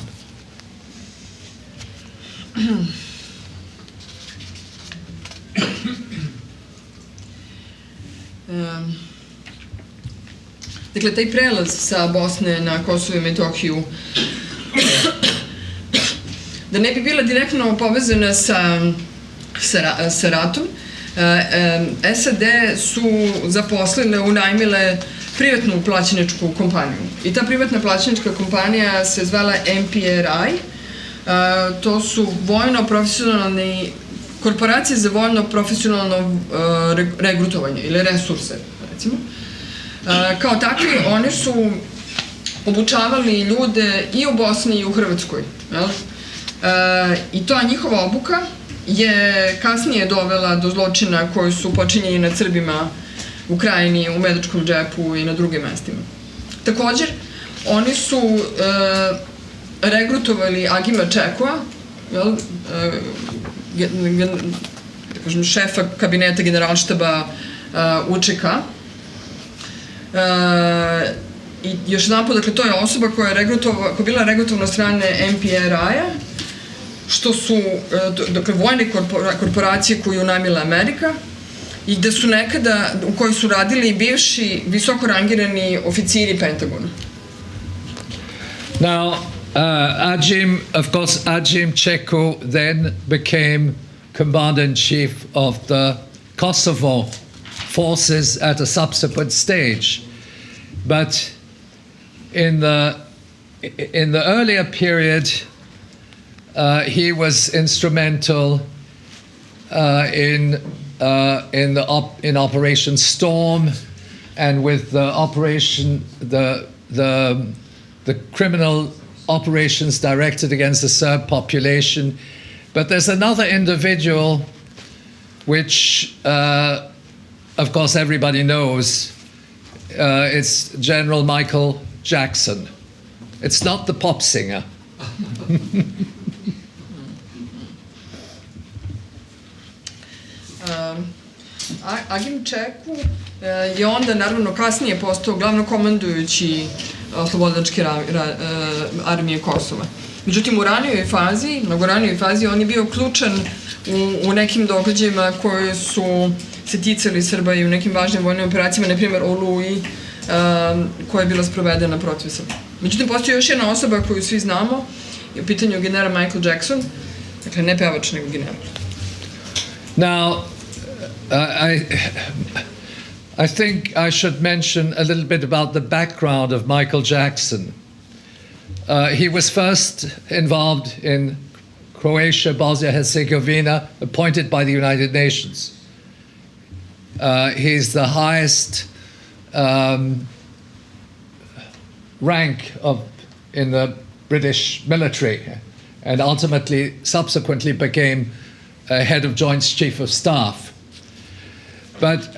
Dakle, taj prelaz sa Bosne na Kosovo i Metohiju, da ne bi bila direktno povezana sa ratom, SAD su zaposlile, unajmile privatnu plaćeničku kompaniju. I ta privatna plaćenička kompanija se zvala MPRI. To su vojno-profesionalni korporacije za vojno-profesionalno regrutovanje ili resurse, recimo. Kao takvi, oni su obučavali ljude i u Bosni i u Hrvatskoj. I ta njihova obuka je kasnije dovela do zločina koji su počinjeni nad Srbima u Krajini, u Medačkom džepu i na drugim mestima. Također, oni su regrutovali Agima Čekova, šefa kabineta generalštaba UČK. I još jedan put, dakle, to je osoba koja je bila regrutovana od strane MPRI-a, što su vojne korporacije koju je unajmila Amerika i gde su nekada, u kojoj su radili bivši visoko rangirani oficiri Pentagona. Now, Ajim Čeko then became commander-in-chief of the Kosovo forces at a subsequent stage. But in the earlier period, he was instrumental in Operation Storm, and with the criminal operations directed against the Serb population. But there's another individual which, of course, everybody knows. It's General Michael Jackson. It's not the pop singer. Agim Čeku je onda naravno kasnije postao glavnokomandujući oslobodilačke armije Kosova. Međutim, u mnogo ranijoj fazi, on je bio ključan u nekim događajima koje su se ticali Srba i u nekim važnim vojnim operacijama, na primjer Oluji, koja je bila sprovedena protiv Srba. Međutim, postoji još jedna osoba koju svi znamo, je u pitanju general Michael Jackson, dakle ne pevač, nego general. Now, I think I should mention a little bit about the background of Michael Jackson. He was first involved in Croatia, Bosnia-Herzegovina, appointed by the United Nations. He's the highest rank in the British military, and ultimately, subsequently became head of Joint Chief of Staff. But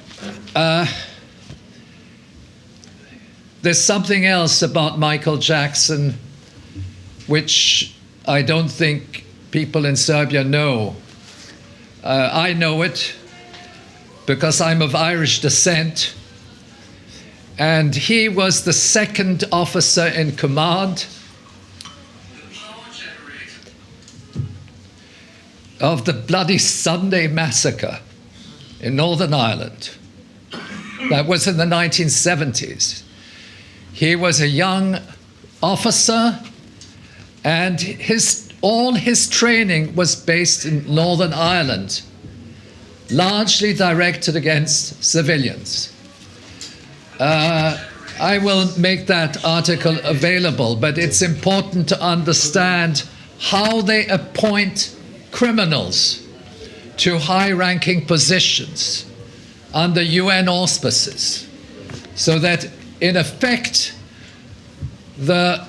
there's something else about Michael Jackson which I don't think people in Serbia know. I know it because I'm of Irish descent, and he was the second officer in command of the Bloody Sunday massacre in Northern Ireland. That was in the 1970s. He was a young officer, and all his training was based in Northern Ireland, largely directed against civilians. I will make that article available, but it's important to understand how they appoint criminals to high-ranking positions under UN auspices, so that in effect the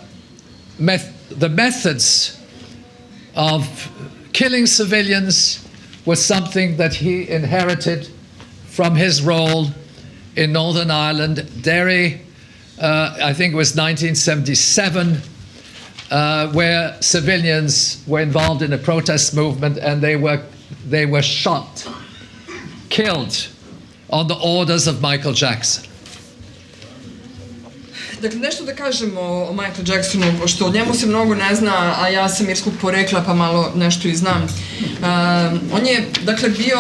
methods of killing civilians was something that he inherited from his role in Northern Ireland. Derry, I think it was 1977, where civilians were involved in a protest movement, and they were shot, killed on the orders of Michael Jackson. Dakle, nešto da kažemo o Michael Jacksonu, što o njemu se mnogo ne zna, a ja sam irskog porekla pa malo nešto i znam. On je, dakle, bio,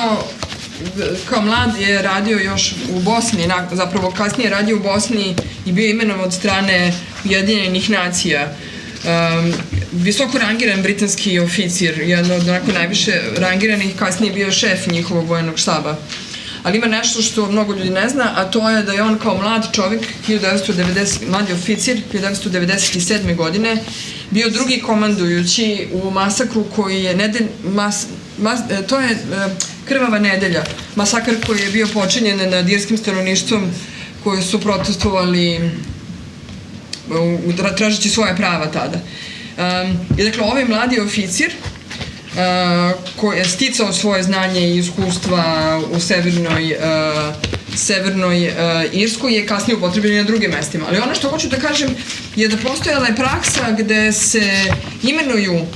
kao mlad je radio još u Bosni, zapravo kasnije radio u Bosni i bio imenovan od strane Ujedinjenih nacija. Visoko rangiran britanski oficir, jedan od onako najviše rangiranih, kasnije bio šef njihovog vojnog štaba. Ali ima nešto što mnogo ljudi ne zna, a to je da je on kao mlad čovjek, mladi oficir, 1997. godine, bio drugi komandujući u masakru koji je, to je Krvava nedelja, masakr koji je bio počinjen nad irskim stanovništvom koji su protestovali tražeći svoja prava tada. I dakle, ovaj mladi oficir koji je sticao svoje znanje i iskustva u severnoj Irskoj je kasnije upotrebljen na drugim mestima. Ali ono što hoću da kažem je da postojala je praksa gde se imenuju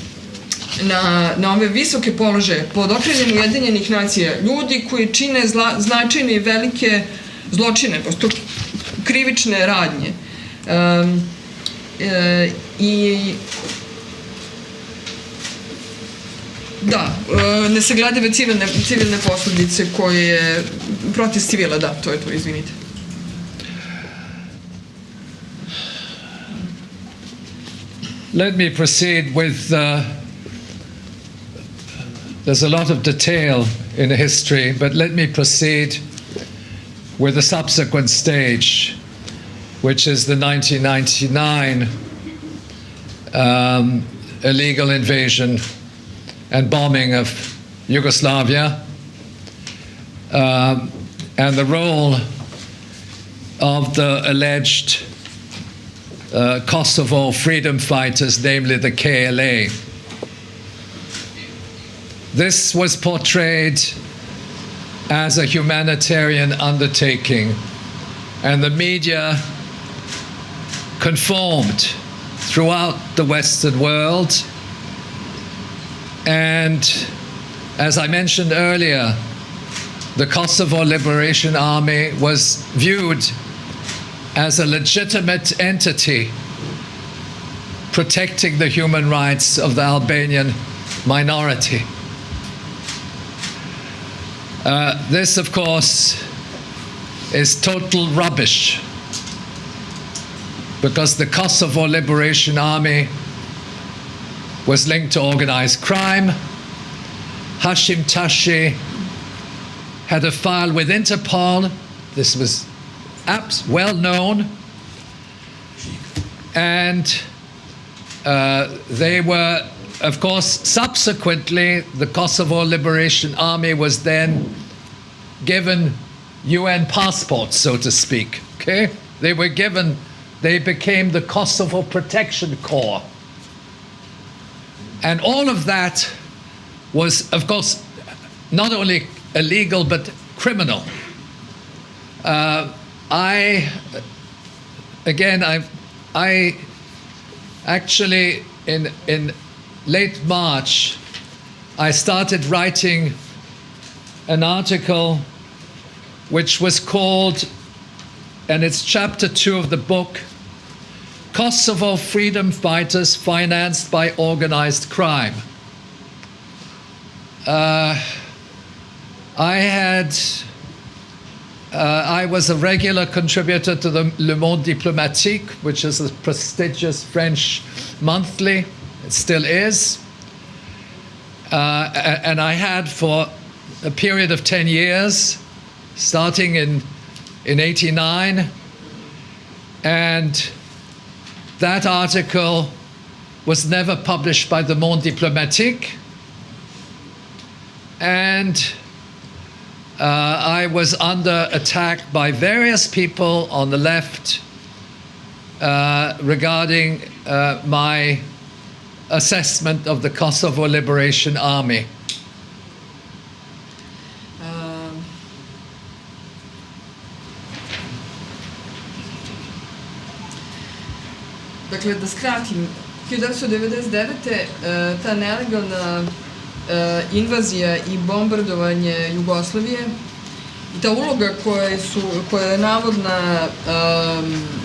na ove visoke položaje pod okriljem Ujedinjenih nacija ljudi koji čine značajne i velike zločine, prosto krivične radnje. I da, nesagledive civilne posljedice koje protiv civila, da, to je to, izvinite. Let me proceed with, there's a lot of detail in history, but let me proceed with the subsequent stage, which is the 1999 illegal invasion and bombing of Yugoslavia, and the role of the alleged Kosovo freedom fighters, namely the KLA. This was portrayed as a humanitarian undertaking, and the media conformed throughout the Western world. And as I mentioned earlier, the Kosovo Liberation Army was viewed as a legitimate entity protecting the human rights of the Albanian minority. This, of course, is total rubbish, because the Kosovo Liberation Army was linked to organized crime. Hashim Tashi had a file with Interpol. This was well known. And they were of course, subsequently, the Kosovo Liberation Army was then given UN passports, so to speak. Okay, they became the Kosovo Protection Corps, and all of that was, of course, not only illegal but criminal. I actually in late March, I started writing an article which was called, and it's chapter 2 of the book, Kosovo Freedom Fighters Financed by Organized Crime. I was a regular contributor to the Le Monde Diplomatique, which is a prestigious French monthly. It still is. And I had for a period of 10 years, starting in 89. And that article was never published by the Monde Diplomatique. And I was under attack by various people on the left regarding my assessment of the Kosovo Liberation Army. Dakle, da skratim, 1999. Ta nelegalna invazija i bombardovanje Jugoslavije i ta uloga koja je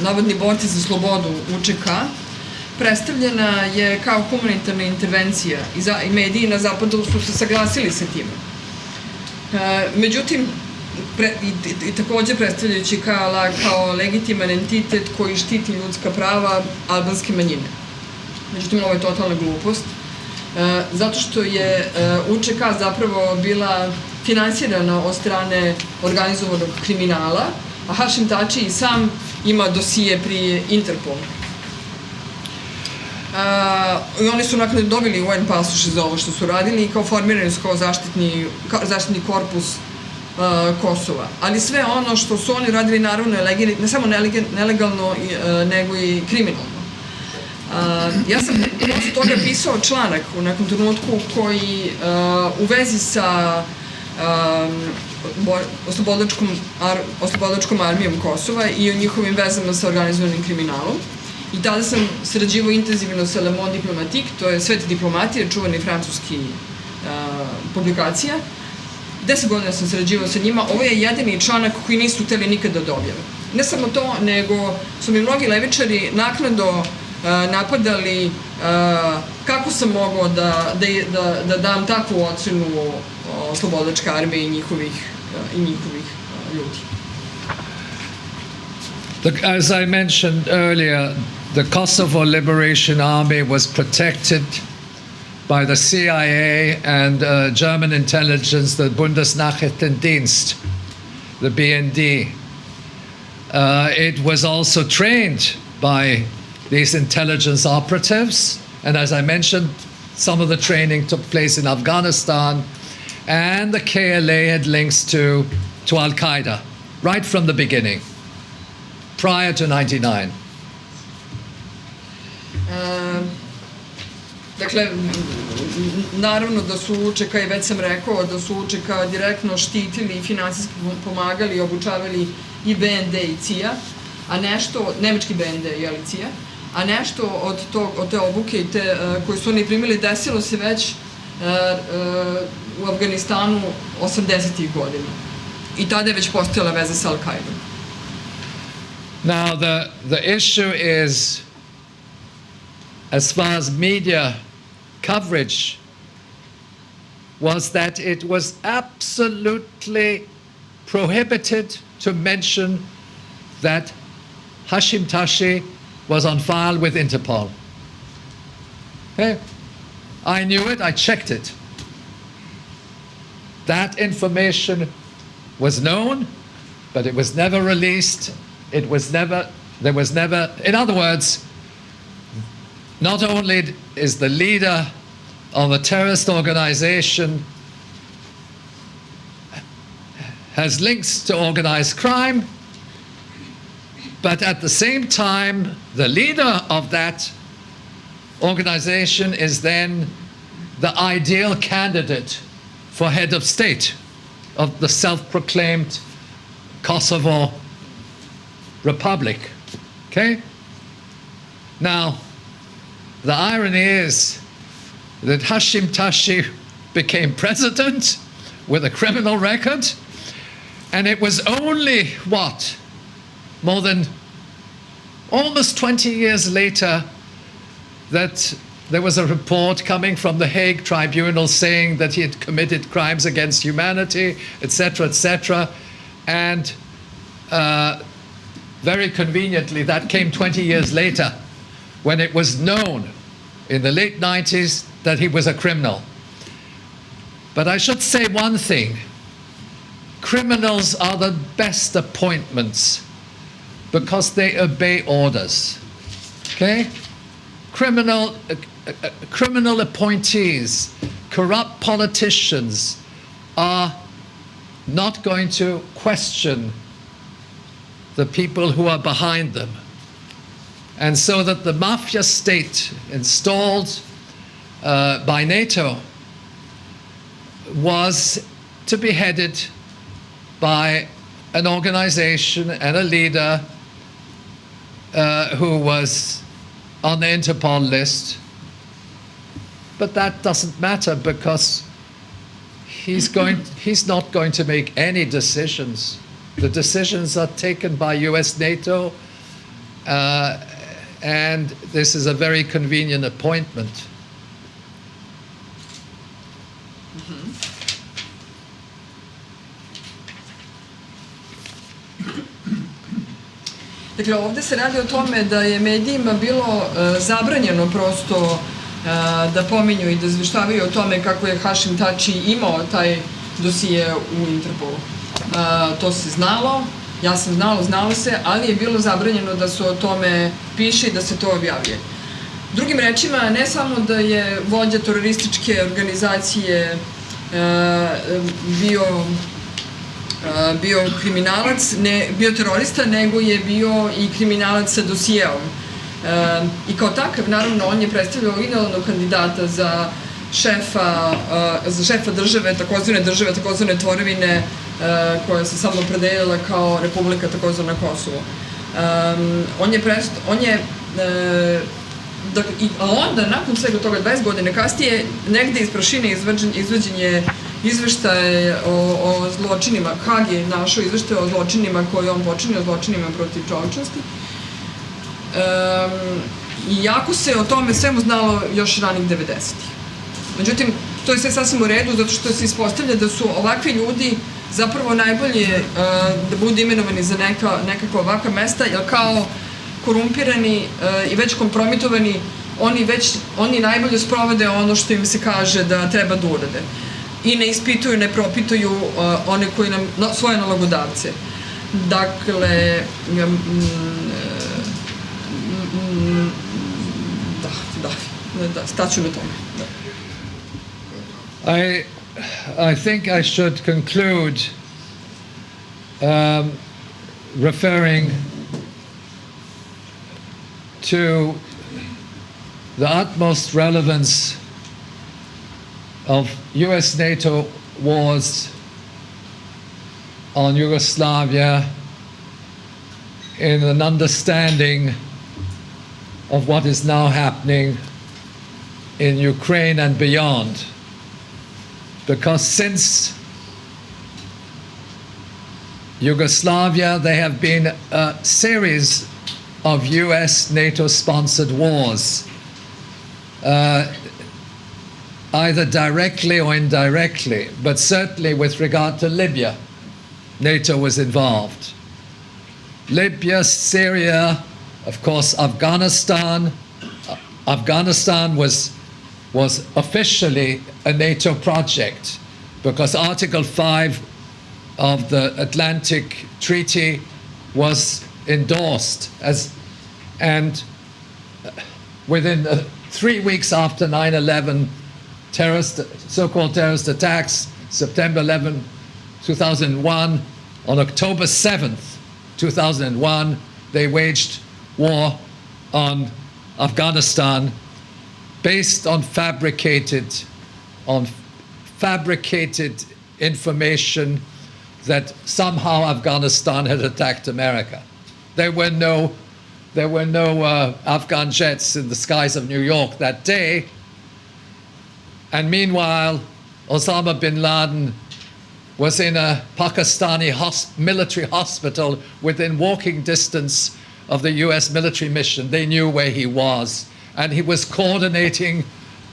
navodni borci za slobodu UČK predstavljena je kao humanitarna intervencija i mediji na zapadu su se saglasili sa tim. Međutim, i takođe predstavljajući kao legitiman entitet koji štiti ljudska prava albanske manjine. Međutim, ovo je totalna glupost, zato što je UČK zapravo bila finansirana od strane organizovanog kriminala, a Hašim Tači i sam ima dosije pri Interpolu. I oni su nakon dobili UN pasoše za ovo što su radili i kao formirani su kao zaštitni korpus Kosova. Ali sve ono što su oni radili naravno je ne samo nelegalno, nego i kriminalno. Ja sam posle toga pisao članak u nekom trenutku koji u vezi sa oslobodilačkom armijom Kosova i o njihovim vezama sa organizovanim kriminalom. I tada sam sarađivao intenzivno sa Le Monde Diplomatique, to je Svet diplomatije, čuveni francuski publikacija. 10 godina sam sarađivao sa njima. Ovo je jedini članak koji nisu hteli nikada da objave. Ne samo to, nego su mi mnogi levičari naknadno napadali kako sam mogao da dam takvu ocenu oslobodilačke armije i njihovih ljudi. As I mentioned earlier, the Kosovo Liberation Army was protected by the CIA and German intelligence, the Bundesnachrichtendienst, the BND. It was also trained by these intelligence operatives, and as I mentioned, some of the training took place in Afghanistan, and the KLA had links to Al-Qaeda right from the beginning, prior to 99. Dakle, naravno da su UČK, i već sam rekao, da su UČK direktno štitili i finansijski pomagali i obučavali i BND i CIA, a nešto, nemački BND i CIA, a nešto od te obuke koje su oni primili desilo se već u Afganistanu 80-ih godina. I tada je već postojala veza sa Al-Qaidom. Now, the issue is, as far as media coverage, was that it was absolutely prohibited to mention that Hashim Tashi was on file with Interpol. Okay? I knew it, I checked it. That information was known, but it was never released. There was never, in other words, not only is the leader of a terrorist organization has links to organized crime, but at the same time, the leader of that organization is then the ideal candidate for head of state of the self-proclaimed Kosovo Republic. Okay? Now, the irony is that Hashim Tashi became president with a criminal record, and it was only, what, more than almost 20 years later that there was a report coming from the Hague Tribunal saying that he had committed crimes against humanity, etc., etc. And very conveniently, that came 20 years later, when it was known in the late 90s that he was a criminal. But I should say one thing. Criminals are the best appointments because they obey orders. Okay? Criminal appointees, corrupt politicians are not going to question the people who are behind them. And so that the mafia state installed by NATO was to be headed by an organization and a leader who was on the Interpol list. But that doesn't matter because he's not going to make any decisions. The decisions are taken by US NATO, and this is a very convenient appointment. Dakle, ovde se radi o tome da je medijima bilo zabranjeno prosto da pominju i da izveštavaju o tome kako je Hašim Tači imao taj dosije u Interpolu. To se znalo, ja sam znalo se, ali je bilo zabranjeno da se o tome piše i da se to objavljuje. Drugim rečima, ne samo da je vođa terorističke organizacije bio kriminalac, bio terorista, nego je bio i kriminalac sa dosijeom. I kao takav, naravno, on je predstavljao idealnog kandidata za šefa države, takozvane tvorevine, koja se samo opredelila kao republika takozvana Kosovo. A onda, nakon svega toga, 20 godina kasnije, negde iz prašine izvađen je izveštaj o zločinima. Hag je našao izveštaj o zločinima koje on počinio, zločinima protiv čovečnosti. Iako se o tome svemu znalo još ranih 90-ih. Međutim, to je sve sasvim u redu, zato što se ispostavlja da su ovakvi ljudi zapravo najbolje da budu imenovani za nekakva ovakva mesta, jer kao korumpirani i već kompromitovani, oni najbolje sprovode ono što im se kaže da treba da urade. I ne ispituju, ne propituju one koji nam, svoje nalogodavce. Dakle, da, staću na tome. I think I should conclude referring to the utmost relevance of US-NATO wars on Yugoslavia in an understanding of what is now happening in Ukraine and beyond. Because since Yugoslavia, there have been a series of US-NATO-sponsored wars, either directly or indirectly, but certainly with regard to Libya, NATO was involved. Libya, Syria, of course, Afghanistan. Afghanistan was officially a NATO project because Article 5 of the Atlantic Treaty was endorsed and within 3 weeks after 9/11, so-called terrorist attacks, September 11, 2001. On October 7th, 2001, they waged war on Afghanistan based on fabricated information that somehow Afghanistan had attacked America. There were no Afghan jets in the skies of New York that day. And meanwhile, Osama bin Laden was in a Pakistani military hospital within walking distance of the US military mission. They knew where he was. And he was coordinating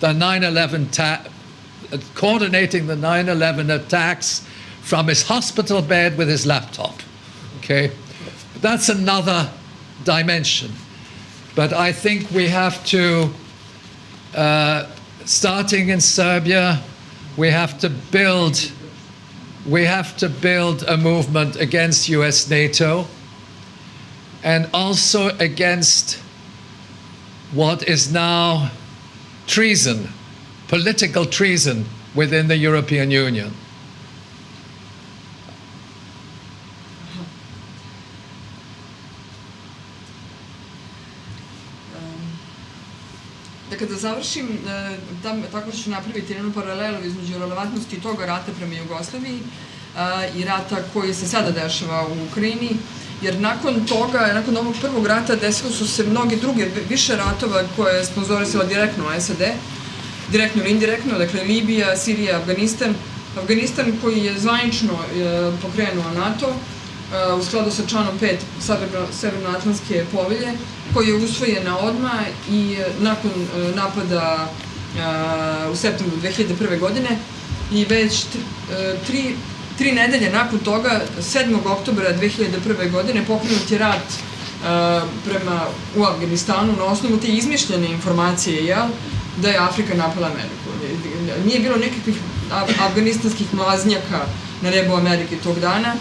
the 9/11 attacks from his hospital bed with his laptop. Okay? That's another dimension. But I think we have to, starting in Serbia, we have to build a movement against US NATO and also against what is now treason, political treason within the European Union. Dakle, da završim, tako ću napraviti jednu paralelu između relevantnosti toga rata prema Jugoslaviji i rata koji se sada dešava u Ukrajini, jer nakon toga, nakon ovog prvog rata desilo su se mnogi drugi, više ratova koje je sponzorisala direktno SAD, direktno ili indirektno, dakle Libija, Sirija, Afganistan. Afganistan koji je zvanično pokrenuo NATO u skladu sa članom 5 Severnoatlantske povelje, koji je usvojena odmah i nakon napada u septembru 2001. godine i već tri nedelje nakon toga, 7. oktobra 2001. godine, pokrenut je rat u Afganistanu na osnovu te izmišljene informacije, da je Afrika napala Ameriku. Nije bilo nekakvih afganistanskih mlaznjaka na nebu Amerike tog dana,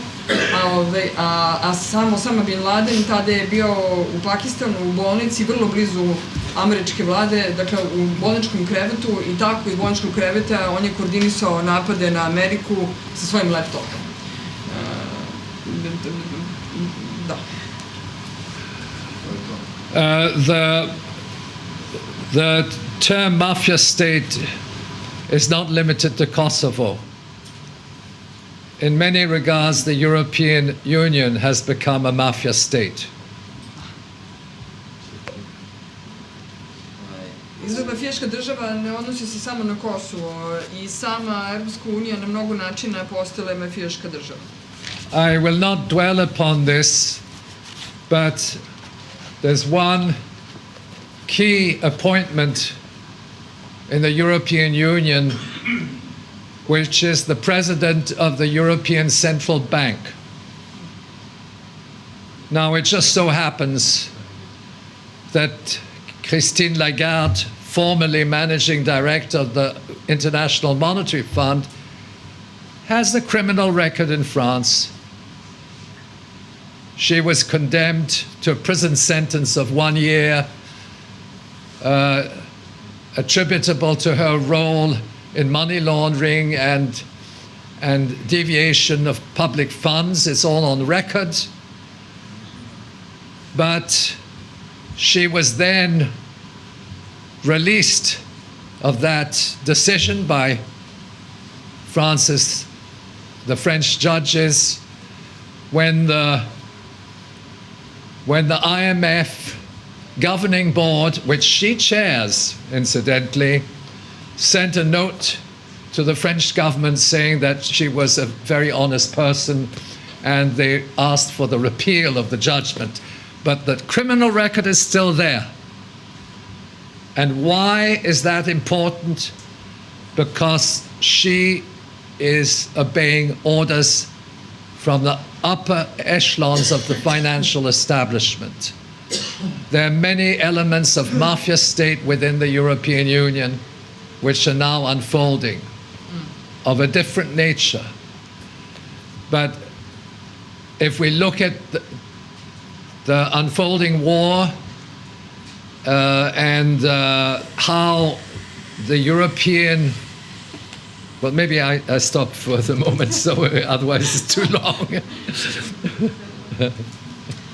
a samo Osama bin Laden tada je bio u Pakistanu, u bolnici, vrlo blizu američke vlade, dakle u bolničkom krevetu, i tako iz bolničkog kreveta on je koordinisao napade na Ameriku sa svojim laptopom. Da. The term mafia state is not limited to Kosovo. In many regards, the European Union has become a mafia state. Izraz mafijaška država ne odnosi se samo na Kosovo, i sama Europska unija na mnogo načina postala je mafijaška država. I will not dwell upon this, but there's one key appointment in the European Union, which is the president of the European Central Bank. Now, it just so happens that Christine Lagarde, formerly managing director of the International Monetary Fund, has a criminal record in France. She was condemned to a prison sentence of 1 year, attributable to her role in money laundering and deviation of public funds. It's all on record. But she was then released of that decision by the French judges, when the IMF governing board, which she chairs, incidentally, sent a note to the French government saying that she was a very honest person, and they asked for the repeal of the judgment. But the criminal record is still there. And why is that important? Because she is obeying orders from the upper echelons of the financial establishment. There are many elements of mafia state within the European Union which are now unfolding, of a different nature. But if we look at the unfolding war and how the European Well, maybe I stop for the moment, so otherwise it's too long.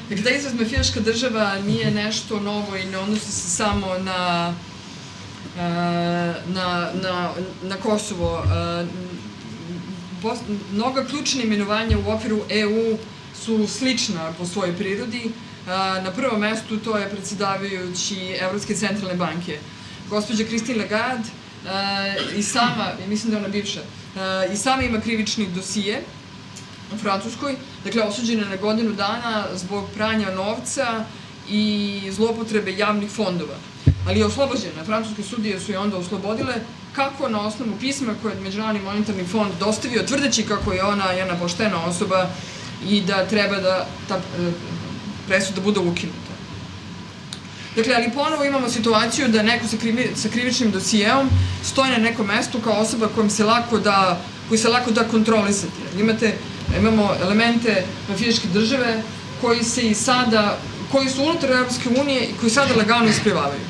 Dakle, da izraz mafijaška država nije nešto novo i ne odnosi se samo na Kosovo. Mnoga ključna imenovanja u okviru EU su slična po svojoj prirodi. Na prvom mestu to je predsedavajući Evropske centralne banke. Gospođa Christine Lagarde i sama, mislim da je ona bivša, i sama ima krivični dosije u Francuskoj, dakle osuđena na godinu dana zbog pranja novca i zlopotrebe javnih fondova. Ali je oslobođena. Francuske sudije su je onda oslobodile kako na osnovu pisma koje je Međunarodni monetarni fond dostavio, tvrdeći kako je ona jedna poštena osoba i da treba da ta presuda bude ukinuta. Dakle, ali ponovo imamo situaciju da neko sa krivičnim dosijeom stoji na nekom mestu kao osoba koji se lako da kontrolisati. Imamo elemente mafijaške države koji su unutar Europske unije i koji sada legalno isplivavaju.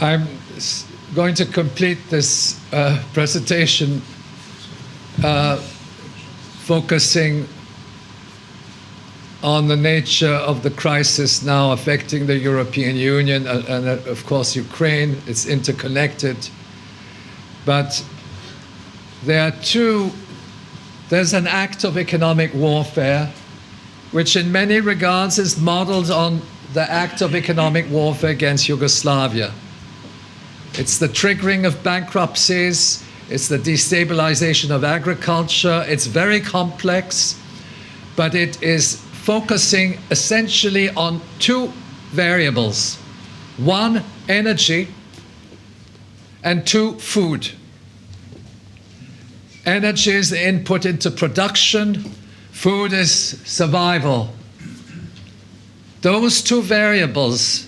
I'm going to complete this presentation focusing on the nature of the crisis now affecting the European Union and of course Ukraine. It's interconnected. But there's an act of economic warfare which in many regards is modeled on the act of economic warfare against Yugoslavia. It's the triggering of bankruptcies, it's the destabilization of agriculture, it's very complex, but it is focusing essentially on two variables. One, energy, and two, food. Energy is the input into production, food is survival. Those two variables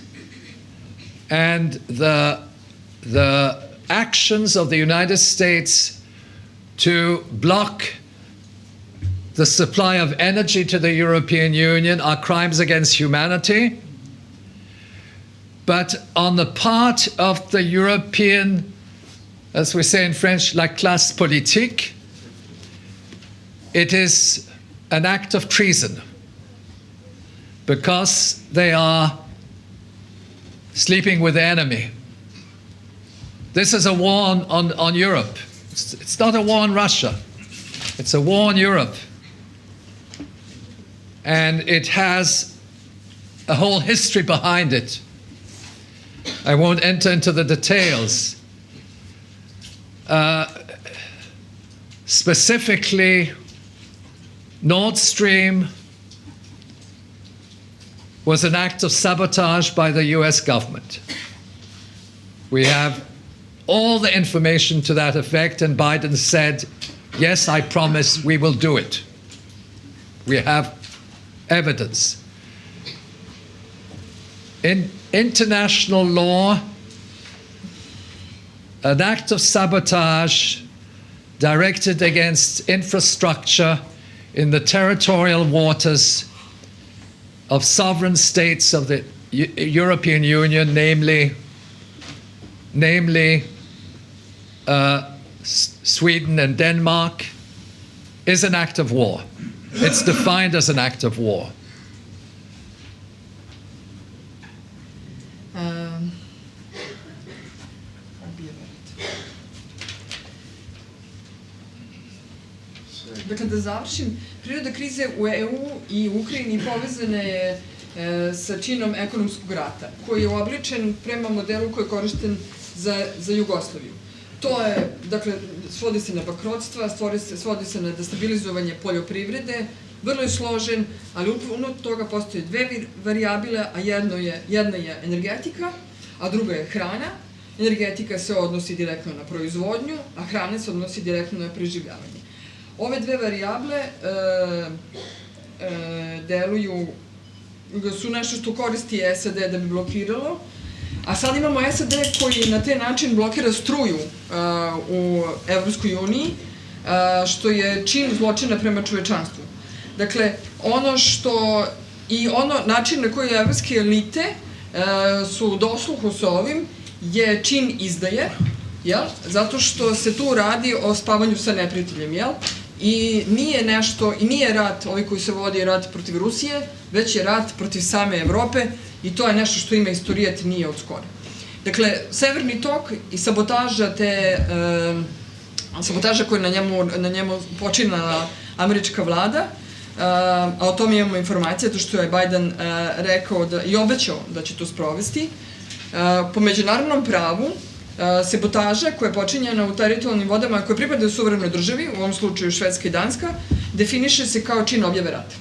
and the actions of the United States to block the supply of energy to the European Union are crimes against humanity. But on the part of the European, as we say in French, la classe politique, it is an act of treason because they are sleeping with the enemy. This is a war on Europe. It's not a war on Russia. It's a war on Europe. And it has a whole history behind it. I won't enter into the details. Specifically, Nord Stream was an act of sabotage by the US government. We have all the information to that effect, and Biden said, yes, I promise we will do it. We have evidence. In international law, an act of sabotage directed against infrastructure in the territorial waters of sovereign states of the European Union, namely Sweden and Denmark, is an act of war. It's defined as an act of war. Dakle, da završim, priroda krize u EU i Ukrajini povezana je sa činom ekonomskog rata, koji je uobličen prema modelu koji je korišten za Jugoslaviju. To je, dakle, svodi se na bankrotstva, svodi se na destabilizovanje poljoprivrede, vrlo je složen, ali unutar toga postoje dve varijabile, a jedna je energetika, a druga je hrana. Energetika se odnosi direktno na proizvodnju, a hrana se odnosi direktno na preživljavanje. Ove dve varijable deluju, su nešto što koristi SAD da bi blokiralo, a sad imamo SAD koji na taj način blokira struju u Evropskoj uniji, što je čin zločina prema čovečanstvu. Dakle, način na koji evropske elite su u dosluhu sa ovim je čin izdaje, zato što se tu radi o spavanju sa neprijateljem, i nije nešto, i nije rat, ovaj koji se vodi rat protiv Rusije, već je rat protiv same Evrope i to je nešto što ima istorijat nije od skora. Dakle, Severni tok i sabotaža koja je na njemu počinala američka vlada, a o tome imamo informacije, to što je Biden rekao i obećao da će to sprovesti. Po međunarodnom pravu, sabotaža koja je počinjena u teritorijalnim vodama koje pripadaju suverenoj državi, u ovom slučaju Švedska i Danska, definiše se kao čin objave rata.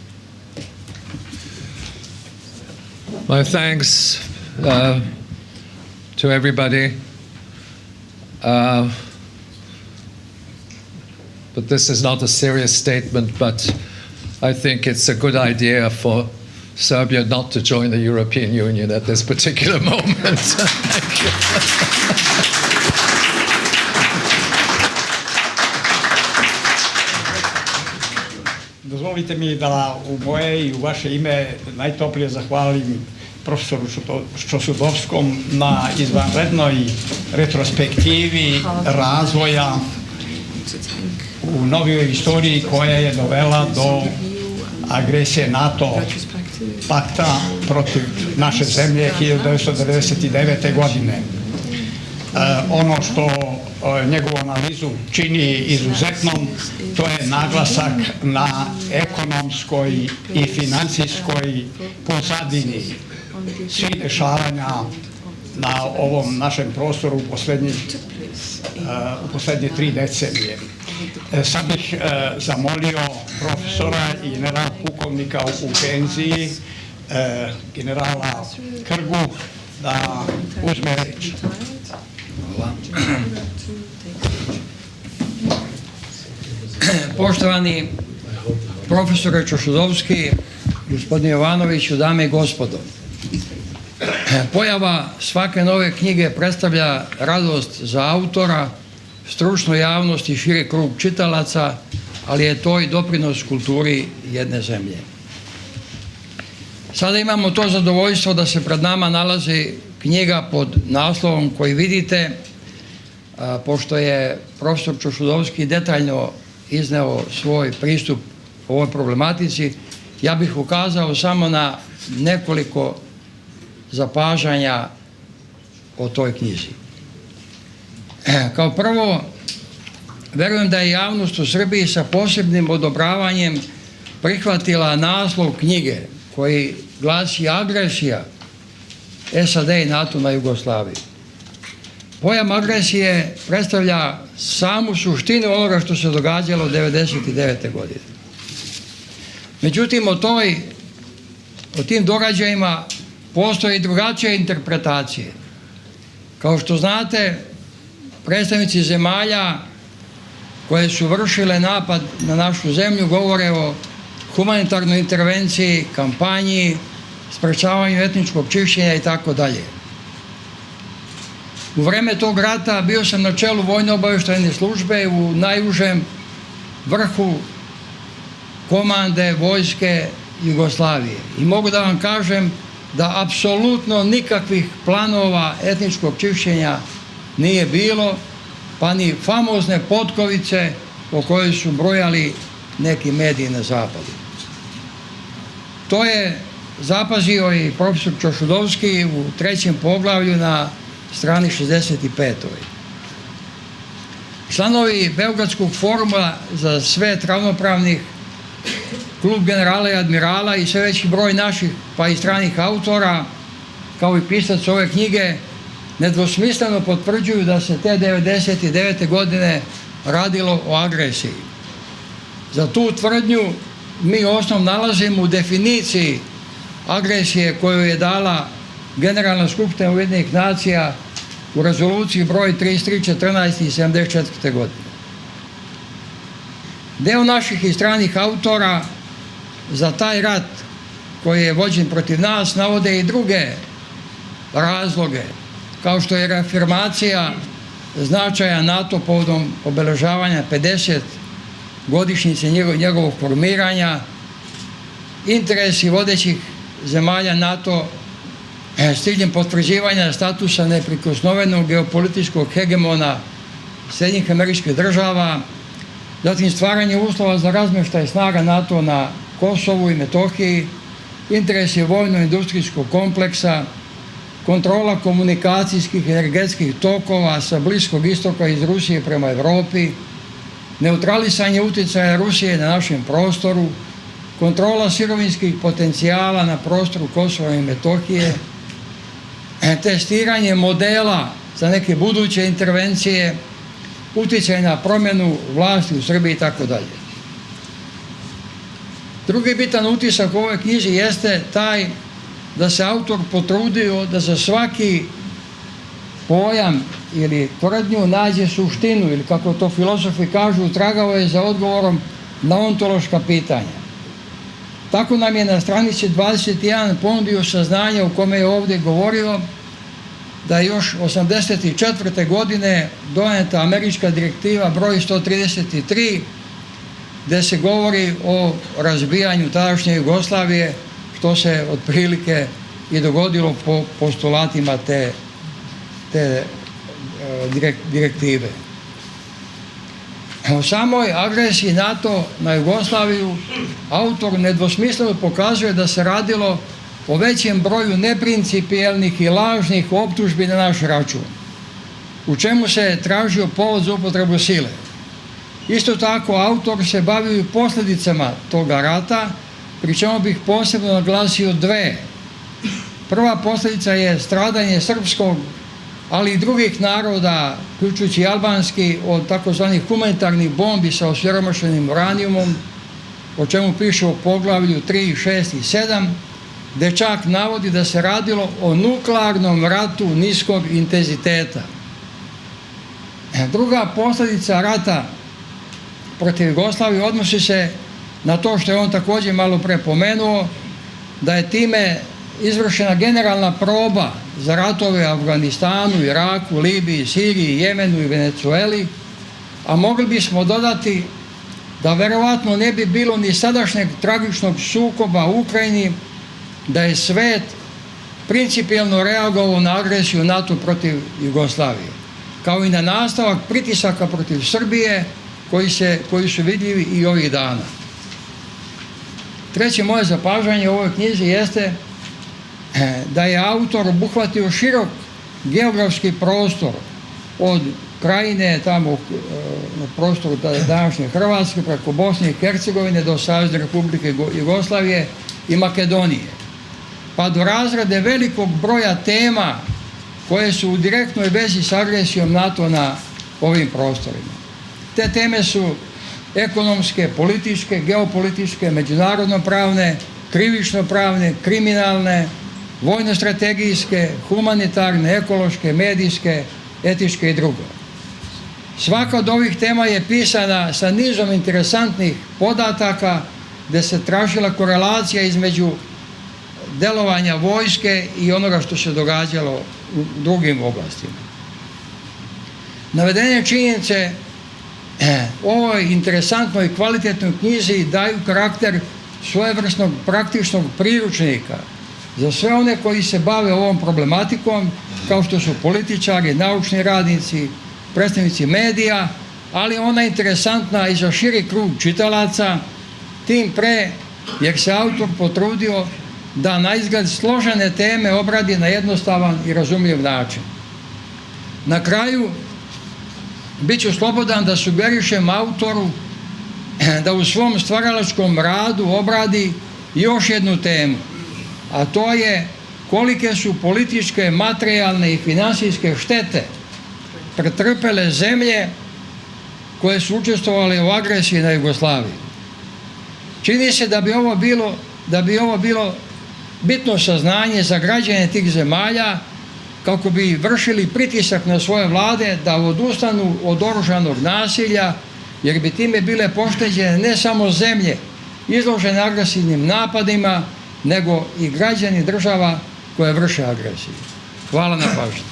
My thanks to everybody. But this is not a serious statement, but I think it's a good idea for Serbia not to join the European Union at this particular moment. Thank you. Dozvolite mi da u moje i u vaše ime najtoplije zahvalim profesoru Čosudovskom na izvanrednoj retrospektivi razvoja u novijoj istoriji koja je dovela do agresije NATO pakta protiv naše zemlje 1999. godine. Ono što njegovu analizu čini izuzetnom, to je naglasak na ekonomskoj i financijskoj pozadini svih dešavanja na ovom našem prostoru u poslednje 3 decenije. Sad bih zamolio profesora i general pukovnika u penziji, generala Krgu, da uzme reč. Poštovani profesore Čosudovski, gospodine Jovanoviću, dame i gospodo. Pojava svake nove knjige predstavlja radost za autora, stručnu javnost i širi krug čitalaca, ali je to i doprinos kulturi jedne zemlje. Sada imamo to zadovoljstvo da se pred nama nalazi knjiga pod naslovom koji vidite, pošto je profesor Čosudovski detaljno izneo svoj pristup ovoj problematici, ja bih ukazao samo na nekoliko zapažanja o toj knjizi. Kao prvo, verujem da je javnost u Srbiji sa posebnim odobravanjem prihvatila naslov knjige koji glasi Agresija SAD i NATO na Jugoslaviju. Pojam agresije predstavlja samu suštinu onoga što se događalo 1999. godine. Međutim, o tim događajima postoje i drugačije interpretacije. Kao što znate, predstavnici zemalja koje su vršile napad na našu zemlju govore o humanitarnoj intervenciji, kampanji, sprečavanju etničkog čišćenja i tako dalje. U vreme tog rata bio sam na čelu vojno-obavještajne službe u najužem vrhu komande vojske Jugoslavije. I mogu da vam kažem da apsolutno nikakvih planova etničkog čišćenja nije bilo, pa ni famozne potkovice o kojoj su brojali neki mediji na zapadu. To je zapazio i profesor Čosudovski u 3. poglavlju na strani 65. Članovi Beogradskog foruma za svet ravnopravnih, klub generala i admirala i sve veći broj naših pa i stranih autora, kao i pisac ove knjige, nedvosmisleno potvrđuju da se te 1999. godine radilo o agresiji. Za tu tvrdnju mi osnov nalazimo u definiciji agresije koju je dala Generalna skupština Ujedinjenih nacija u rezoluciji broj 33, 14 i 74. godine. Deo naših i stranih autora za taj rat koji je vođen protiv nas navode i druge razloge, kao što je reafirmacija značaja NATO povodom obeležavanja 50 godišnjice njegovog formiranja, interesi vodećih zemalja NATO s ciljem potvrđivanja statusa neprikosnovenog geopolitičkog hegemona Sjedinjenih Američkih Država, zatim stvaranje uslova za razmještaj snaga NATO na Kosovu i Metohiji, interes je vojno-industrijskog kompleksa, kontrola komunikacijskih i energetskih tokova sa Bliskog istoka iz Rusije prema Evropi, neutralisanje utjecaja Rusije na našem prostoru, kontrola sirovinskih potencijala na prostoru Kosova i Metohije, testiranje modela za neke buduće intervencije, utjecaj na promjenu vlasti u Srbiji itd. Drugi bitan utisak u ovoj knjizi jeste taj da se autor potrudio da za svaki pojam ili tvrdnju nađe suštinu, ili kako to filozofi kažu, tragao je za odgovorom na ontološka pitanja. Tako nam je na stranici 21 ponudio saznanje u kome je ovdje govorio da je još 1984. godine doneta američka direktiva broj 133, gdje se govori o razbijanju tadašnje Jugoslavije, što se otprilike i dogodilo po postulatima te direktive. U samoj agresiji NATO na Jugoslaviju autor nedvosmisleno pokazuje da se radilo o većem broju neprincipijelnih i lažnih optužbi na naš račun, u čemu se tražio povod za upotrebu sile. Isto tako, autor se bavio i posljedicama toga rata, pri čemu bih posebno naglasio dve. Prva posljedica je stradanje srpskog, ali i drugih naroda, uključujući i albanski, od takozvanih humanitarnih bombi sa osiromašenim uranijumom, o čemu piše u poglavlju 3, 6 i 7, gdje čak navodi da se radilo o nuklearnom ratu niskog intenziteta. Druga posljedica rata protiv Jugoslavije odnosi se na to što je on također malo pre pomenuo, da je time izvršena generalna proba za ratove u Afganistanu, Iraku, Libiji, Siriji, Jemenu i Venecueli, a mogli bismo dodati da verovatno ne bi bilo ni sadašnjeg tragičnog sukoba u Ukrajini da je svet principijelno reagovao na agresiju NATO protiv Jugoslavije, kao i na nastavak pritisaka protiv Srbije koji su vidljivi i ovih dana. Treće moje zapažanje u ovoj knjizi jeste da je autor obuhvatio širok geografski prostor od Krajine, tamo na prostoru današnje Hrvatske, preko Bosne i Hercegovine do Savezne Republike Jugoslavije i Makedonije, pa do razrade velikog broja tema koje su u direktnoj vezi s agresijom NATO na ovim prostorima. Te teme su ekonomske, političke, geopolitičke, međunarodno-pravne, krivično-pravne, kriminalne, vojno-strategijske, humanitarne, ekološke, medijske, etičke i drugo. Svaka od ovih tema je pisana sa nizom interesantnih podataka gdje se tražila korelacija između delovanja vojske i onoga što se događalo u drugim oblastima. Navedene činjenice ovoj interesantnoj i kvalitetnoj knjizi daju karakter svojevrsnog praktičnog priručnika za sve one koji se bave ovom problematikom, kao što su političari, naučni radnici, predstavnici medija, ali ona je interesantna i za širi krug čitalaca, tim pre jer se autor potrudio da na izgled složene teme obradi na jednostavan i razumljiv način. Na kraju, bit ću slobodan da sugerišem autoru da u svom stvaralačkom radu obradi još jednu temu, a to je kolike su političke, materijalne i finansijske štete pretrpele zemlje koje su učestvovale u agresiji na Jugoslaviju. Čini se da bi ovo bilo bitno saznanje za građane tih zemalja, kako bi vršili pritisak na svoje vlade da odustanu od oružanog nasilja, jer bi time bile pošteđene ne samo zemlje izložene agresivnim napadima, nego i građani država koje vrše agresiju. Hvala na pažnju.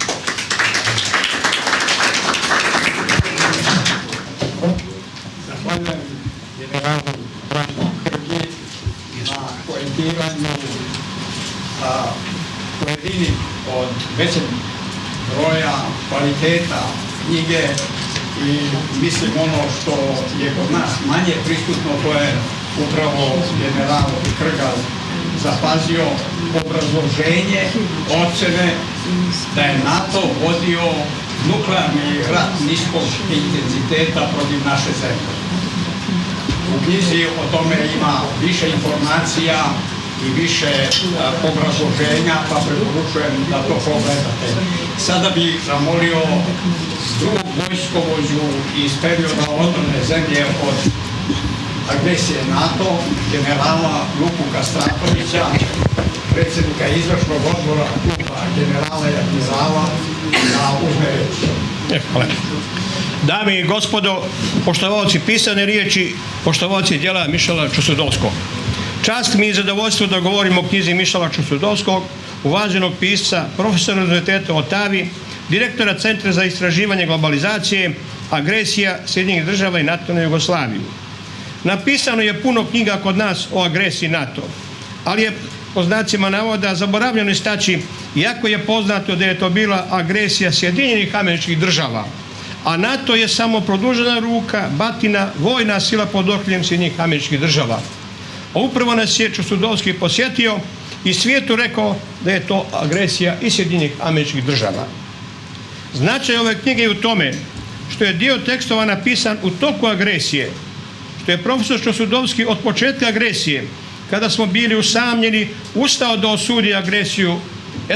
Zahvaljujem generalu Branku Krgi na komentiranju koje jedini od većeg broja kvaliteta knjige i mislim ono što je kod nas manje prisutno, to je upravo general Krga zapazio obrazloženje ocene da je NATO vodio nuklearni rat niskog intenziteta protiv naše zemlje. U knjizi o tome ima više informacija i više obrazloženja, pa preporučujem da to pogledate. Sada bih zamolio drugog vojskovođu iz perioda odbrane zemlje od agresije NATO, generala Luku Kastratovića, predsjednika izvršnog odbora kluba generala i admirala, da uzme reč. Hvala. Dame i gospodo, poštovaoci pisane riječi, poštovaoci djela Mišela Čosudovskog. Čast mi je zadovoljstvo da govorim o knjizi Mišela Čosudovskog, uvaženog pisca, profesora Univerziteta u Otavi, direktora Centra za istraživanje globalizacije, Agresija Sjedinjenih država i NATO na Jugoslaviju. Napisano je puno knjiga kod nas o agresiji NATO, ali je po znacima navoda zaboravljeno istaći, iako je poznato da je to bila agresija Sjedinjenih Američkih Država, a NATO je samo produžena ruka, batina, vojna sila pod okriljem Sjedinjenih Američkih Država. A upravo nas je Čosudovski posjetio i svijetu rekao da je to agresija i Sjedinjenih Američkih Država. Značaj ove knjige je u tome što je dio tekstova napisan u toku agresije, što je profesor Čosudovski od početka agresije, kada smo bili usamljeni, ustao da osudi agresiju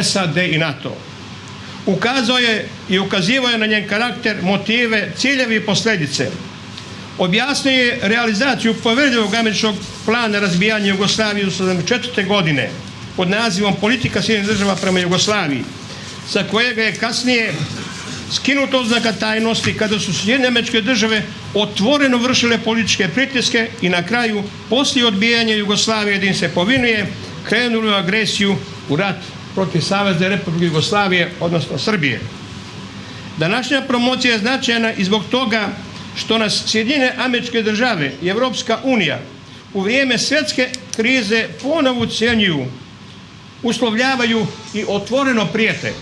SAD i NATO. Ukazao je i ukazivao je na njen karakter, motive, ciljevi i posljedice. Objasnio je realizaciju povjerljivog američkog plana razbijanja Jugoslavije u 1974. godine pod nazivom Politika Sjedinjenih država prema Jugoslaviji, sa kojega je kasnije skinuto oznaka tajnosti kada su Sjedinjene Američke Države otvoreno vršile političke pritiske i na kraju, poslije odbijanja Jugoslavije da im se povinuje, krenuli u agresiju u rat protiv Savezne Republike Jugoslavije, odnosno Srbije. Današnja promocija je značajna i zbog toga što nas Sjedinjene Američke Države i Europska unija u vrijeme svjetske krize ponovo ucjenjuju, uslovljavaju i otvoreno prijete.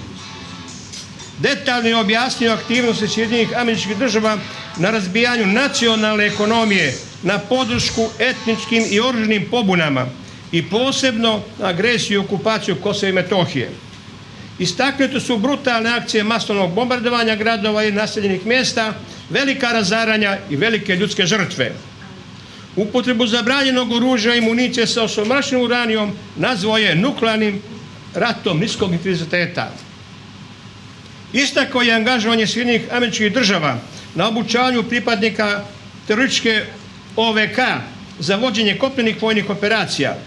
Detaljno je objasnio aktivnosti Sjedinjenih Američkih Država na razbijanju nacionalne ekonomije, na podršku etničkim i oružanim pobunama i posebno agresiju i okupaciju Kosova i Metohije. Istaknute su brutalne akcije masovnog bombardovanja gradova i naseljenih mjesta, velika razaranja i velike ljudske žrtve. Upotrebu zabranjenog oružja i municije sa osiromašenim uranijom nazvao je nuklearnim ratom niskog intenziteta. Istakao je angažovanje Sjedinjenih Američkih Država na obučavanju pripadnika terorističke OVK za vođenje kopnenih vojnih operacija.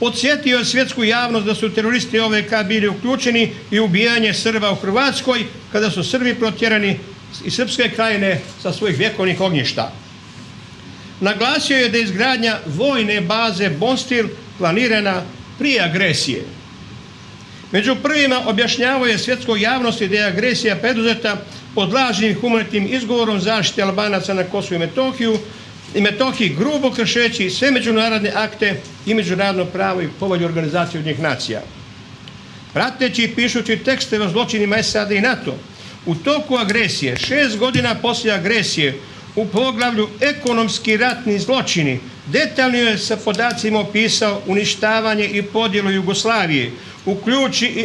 Podsjetio je svjetsku javnost da su teroristi OVK bili uključeni i ubijanje Srba u Hrvatskoj kada su Srbi protjerani iz Srpske krajine sa svojih vjekovnih ognjišta. Naglasio je da je izgradnja vojne baze Bonstil planirana prije agresije. Među prvima objašnjavao je svjetskoj javnosti da je agresija preduzeta pod lažnim humanitarnim izgovorom zaštite Albanaca na Kosovu i Metohiji, grubo kršeći sve međunarodne akte i međunarodno pravo i povelju Organizacije Ujedinjenih nacija. Prateći i pišući tekstove o zločinima SAD i NATO, u toku agresije, 6 godina poslije agresije, u poglavlju ekonomski ratni zločini, detaljno je sa podacima opisao uništavanje i podjelu Jugoslavije,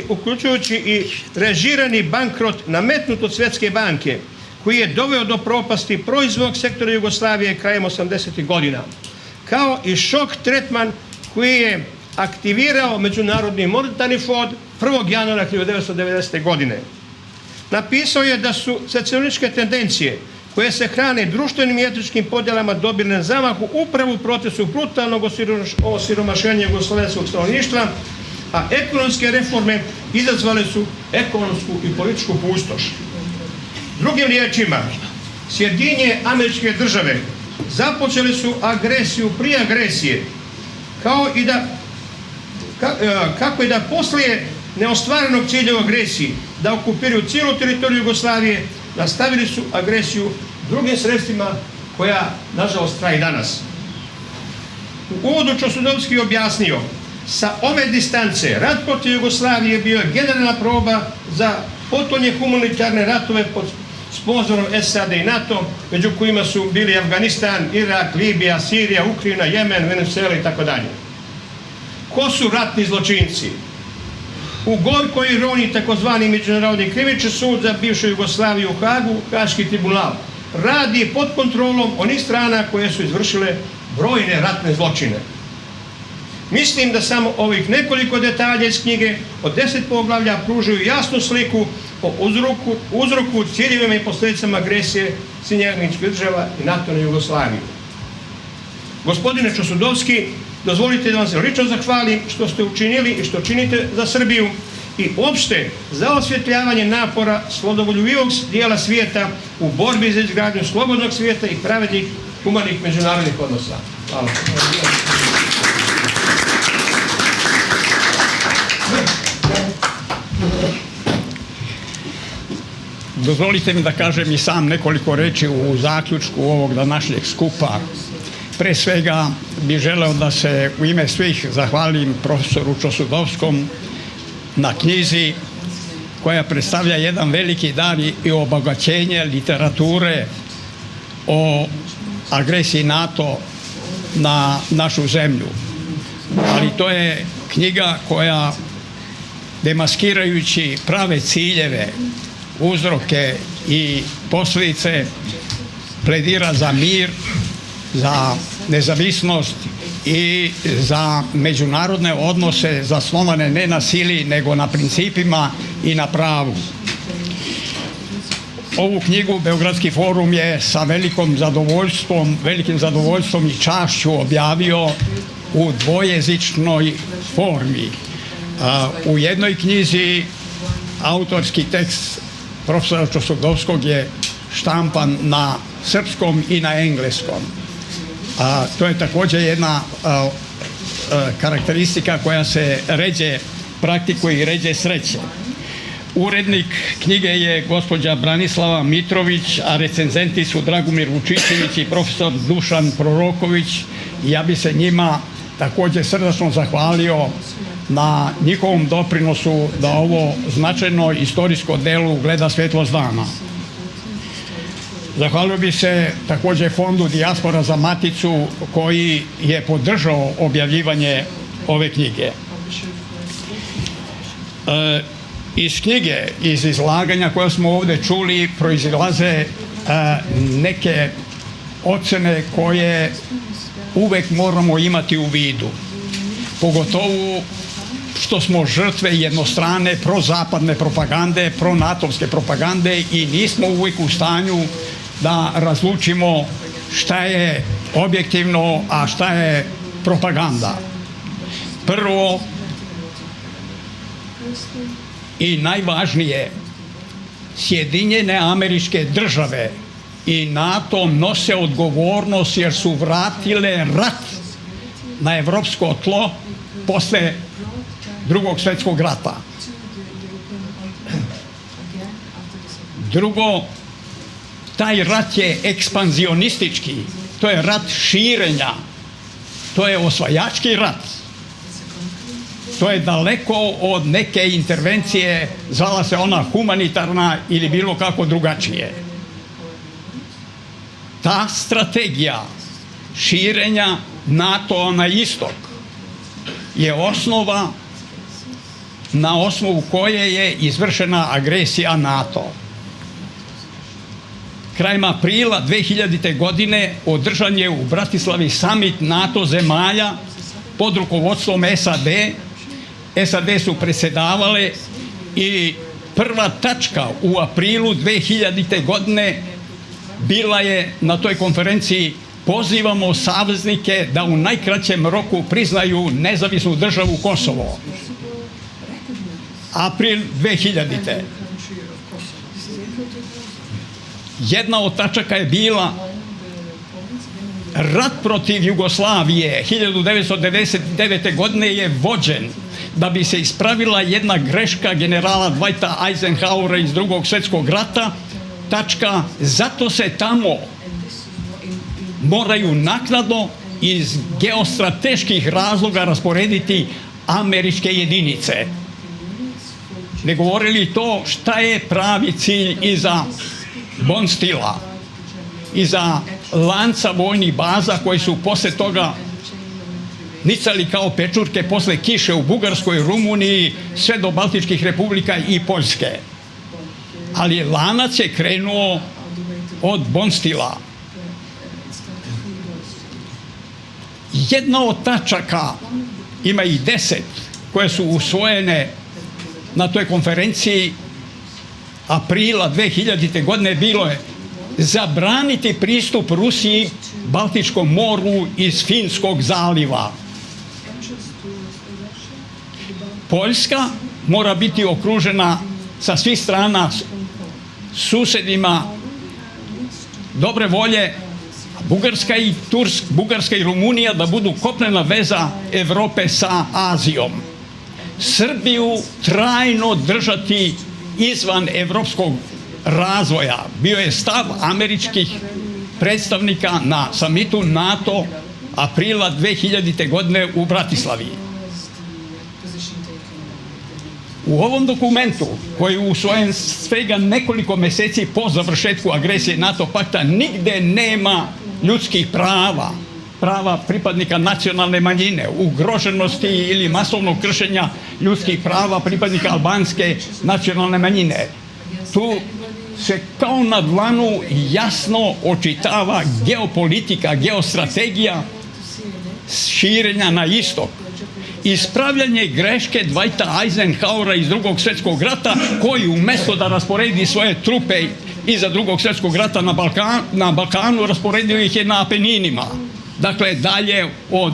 uključujući i režirani bankrot nametnut od Svjetske banke, koji je doveo do propasti proizvodnog sektora Jugoslavije krajem 80. godina, kao i šok tretman koji je aktivirao Međunarodni monetarni fond 1. januara 1990. godine. Napisao je da su secesionističke tendencije koje se hrane društvenim i etničkim podjelama dobile na zamahu upravo u procesu brutalnog osiromašenja jugoslavenskog stanovništva, a ekonomske reforme izazvale su ekonomsku i političku pustoš. Drugim riječima, Sjedinjene Američke Države započeli su agresiju prije agresije, kako i da poslije neostvarenog cilja u agresiji, da okupiraju cijelu teritoriju Jugoslavije, nastavili su agresiju drugim sredstvima koja, nažalost, traje danas. U uvodu Čosudovski objasnio Sa ove distance, rat protiv Jugoslavije bio je generalna proba za potonje humanitarne ratove pod sponzorom SAD i NATO, među kojima su bili Afganistan, Irak, Libija, Sirija, Ukrajina, Jemen, Venezuela i tako dalje. Ko su ratni zločinci? U gorkoj ironiji takozvani Međunarodni krivični sud za bivšu Jugoslaviju u Hagu, Haški tribunal, radi pod kontrolom onih strana koje su izvršile brojne ratne zločine. Mislim da samo ovih nekoliko detalja iz knjige od 10 poglavlja pružaju jasnu sliku o uzroku, ciljevima i posljedicama agresije SAD i NATO na Jugoslaviju. Gospodine Čosudovski, dozvolite da vam se lično zahvalim što ste učinili i što činite za Srbiju i uopšte za osvjetljavanje napora slobodoljubivog dijela svijeta u borbi za izgradnju slobodnog svijeta i pravednih humanih međunarodnih odnosa. Hvala. Dozvolite mi da kažem i sam nekoliko reči u zaključku ovog današnjeg skupa. Pre svega bih želeo da se u ime svih zahvalim profesoru Čosudovskom na knjizi koja predstavlja jedan veliki dar i obogaćenje literature o agresiji NATO na našu zemlju. Ali to je knjiga koja, demaskirajući prave ciljeve, uzroke i posljedice, pledira za mir, za nezavisnost i za međunarodne odnose zasnovane ne na sili nego na principima i na pravu. Ovu knjigu Beogradski forum je sa velikim zadovoljstvom i čašću objavio u dvojezičnoj formi. U jednoj knjizi autorski tekst profesora Čosudovskog je štampan na srpskom i na engleskom. To je također jedna karakteristika koja se ređe praktikuje i ređe sreće. Urednik knjige je gospođa Branislava Mitrović, a recenzenti su Dragomir Vučićević i profesor Dušan Proroković. Ja bi se njima također srdačno zahvalio na njihovom doprinosu da ovo značajno istorijsko delo ugleda svetlost dana. Zahvalio bi se također Fondu Dijaspora za Maticu koji je podržao objavljivanje ove knjige. Iz knjige, iz izlaganja koje smo ovdje čuli, proizilaze neke ocene koje uvek moramo imati u vidu. Pogotovo što smo žrtve jednostrane prozapadne propagande, pronatovske propagande i nismo uvijek u stanju da razlučimo šta je objektivno, a šta je propaganda. Prvo i najvažnije, Sjedinjene Američke Države i NATO nose odgovornost jer su vratile rat na evropsko tlo posle Drugog svjetskog rata. Drugo, taj rat je ekspanzionistički, to je rat širenja, to je osvajački rat. To je daleko od neke intervencije, zvala se ona humanitarna ili bilo kako drugačije. Ta strategija širenja NATO na istok je osnova na osnovu koje je izvršena agresija NATO. Krajem aprila 2000. godine održan je u Bratislavi samit NATO zemalja pod rukovodstvom SAD. SAD su predsjedavale i prva tačka u aprilu 2000. godine bila je na toj konferenciji: pozivamo saveznike da u najkraćem roku priznaju nezavisnu državu Kosovo. April 2000. Jedna od tačaka je bila rat protiv Jugoslavije 1999. godine je vođen da bi se ispravila jedna greška generala Dwighta Eisenhowera iz Drugog svjetskog rata. Tačka, zato se tamo moraju naknadno iz geostrateških razloga rasporediti američke jedinice. Ne govorili to šta je pravi cilj iza Bonstila, iza lanca vojnih baza koji su posle toga nicali kao pečurke posle kiše u Bugarskoj, Rumuniji, sve do Baltičkih republika i Poljske. Ali lanac je krenuo od Bonstila. Jedna od tačaka, ima ih 10, koje su usvojene na toj konferenciji aprila 2000. godine, bilo je zabraniti pristup Rusiji Baltičkom moru iz Finskog zaliva. Poljska mora biti okružena sa svih strana susedima dobre volje, Bugarska i Rumunija da budu kopnena veza Evrope sa Azijom. Srbiju trajno držati izvan evropskog razvoja. Bio je stav američkih predstavnika na samitu NATO aprila 2000. godine u Bratislavi. U ovom dokumentu, koji je usvojen svega nekoliko meseci po završetku agresije NATO pakta, nigde nema ljudskih prava, prava pripadnika nacionalne manjine, ugroženosti ili masovnog kršenja ljudskih prava pripadnika albanske nacionalne manjine. Tu se kao na dlanu jasno očitava geopolitika, geostrategija širenja na istok. Ispravljanje greške Dwighta Eisenhowera iz Drugog svjetskog rata, koji umesto da rasporedi svoje trupe iza Drugog svjetskog rata na Balkanu, rasporedio ih je na Apeninima, dakle dalje od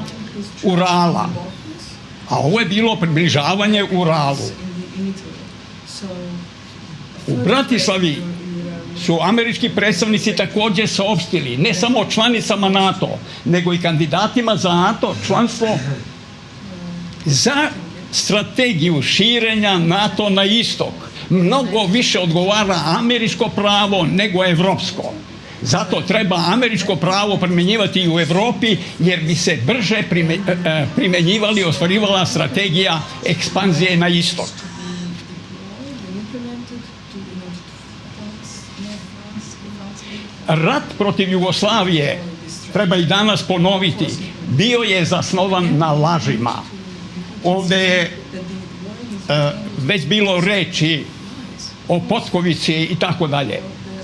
Urala. A ovo je bilo približavanje Uralu. U Bratislavi su američki predstavnici također saopštili, ne samo članicama NATO, nego i kandidatima za NATO članstvo, za strategiju širenja NATO na istok mnogo više odgovara američko pravo nego evropsko. Zato treba američko pravo primjenjivati i u Evropi, jer bi se brže primjenjivali i ostvarivala strategija ekspanzije na istok. Rat protiv Jugoslavije, treba i danas ponoviti, bio je zasnovan na lažima. Ovde je već bilo reči o Potkovici i tako dalje.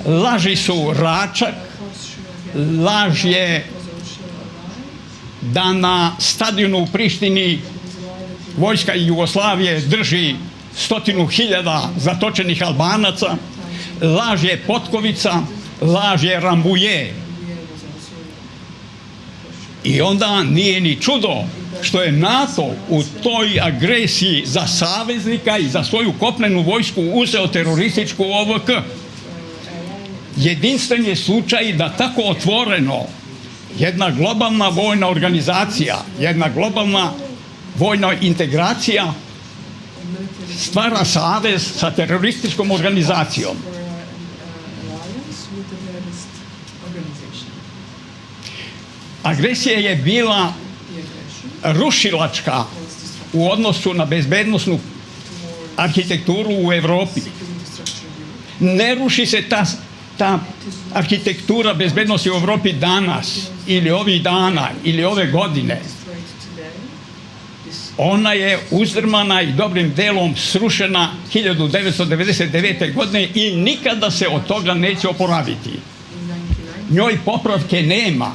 Laži su Račak, laž je da na stadionu u Prištini vojska Jugoslavije drži 100.000 zatočenih Albanaca, laž je Potkovica, laž je Rambuje. I onda nije ni čudo što je NATO u toj agresiji za saveznika i za svoju kopnenu vojsku uzeo terorističku OVK. Jedinstven je slučaj da tako otvoreno jedna globalna vojna organizacija, jedna globalna vojna integracija stvara savez sa terorističkom organizacijom. Agresija je bila rušilačka u odnosu na bezbednosnu arhitekturu u Evropi. Ne ruši se ta arhitektura bezbednosti u Evropi danas ili ovih dana ili ove godine. Ona je uzdrmana i dobrim delom srušena 1999. godine i nikada se od toga neće oporaviti. Njoj popravke nema.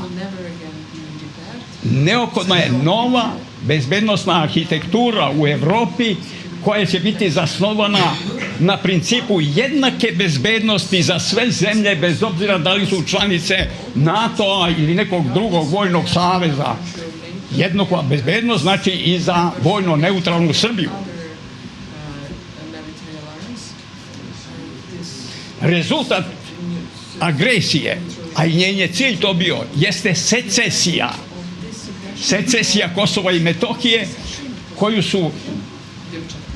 Neophodna je nova bezbednosna arhitektura u Evropi koja će biti zasnovana na principu jednake bezbednosti za sve zemlje, bez obzira da li su članice NATO-a ili nekog drugog vojnog saveza. Jednaka bezbednost znači i za vojno neutralnu Srbiju. Rezultat agresije, a i njen je cilj to bio, jeste secesija. Secesija Kosova i Metohije, koju su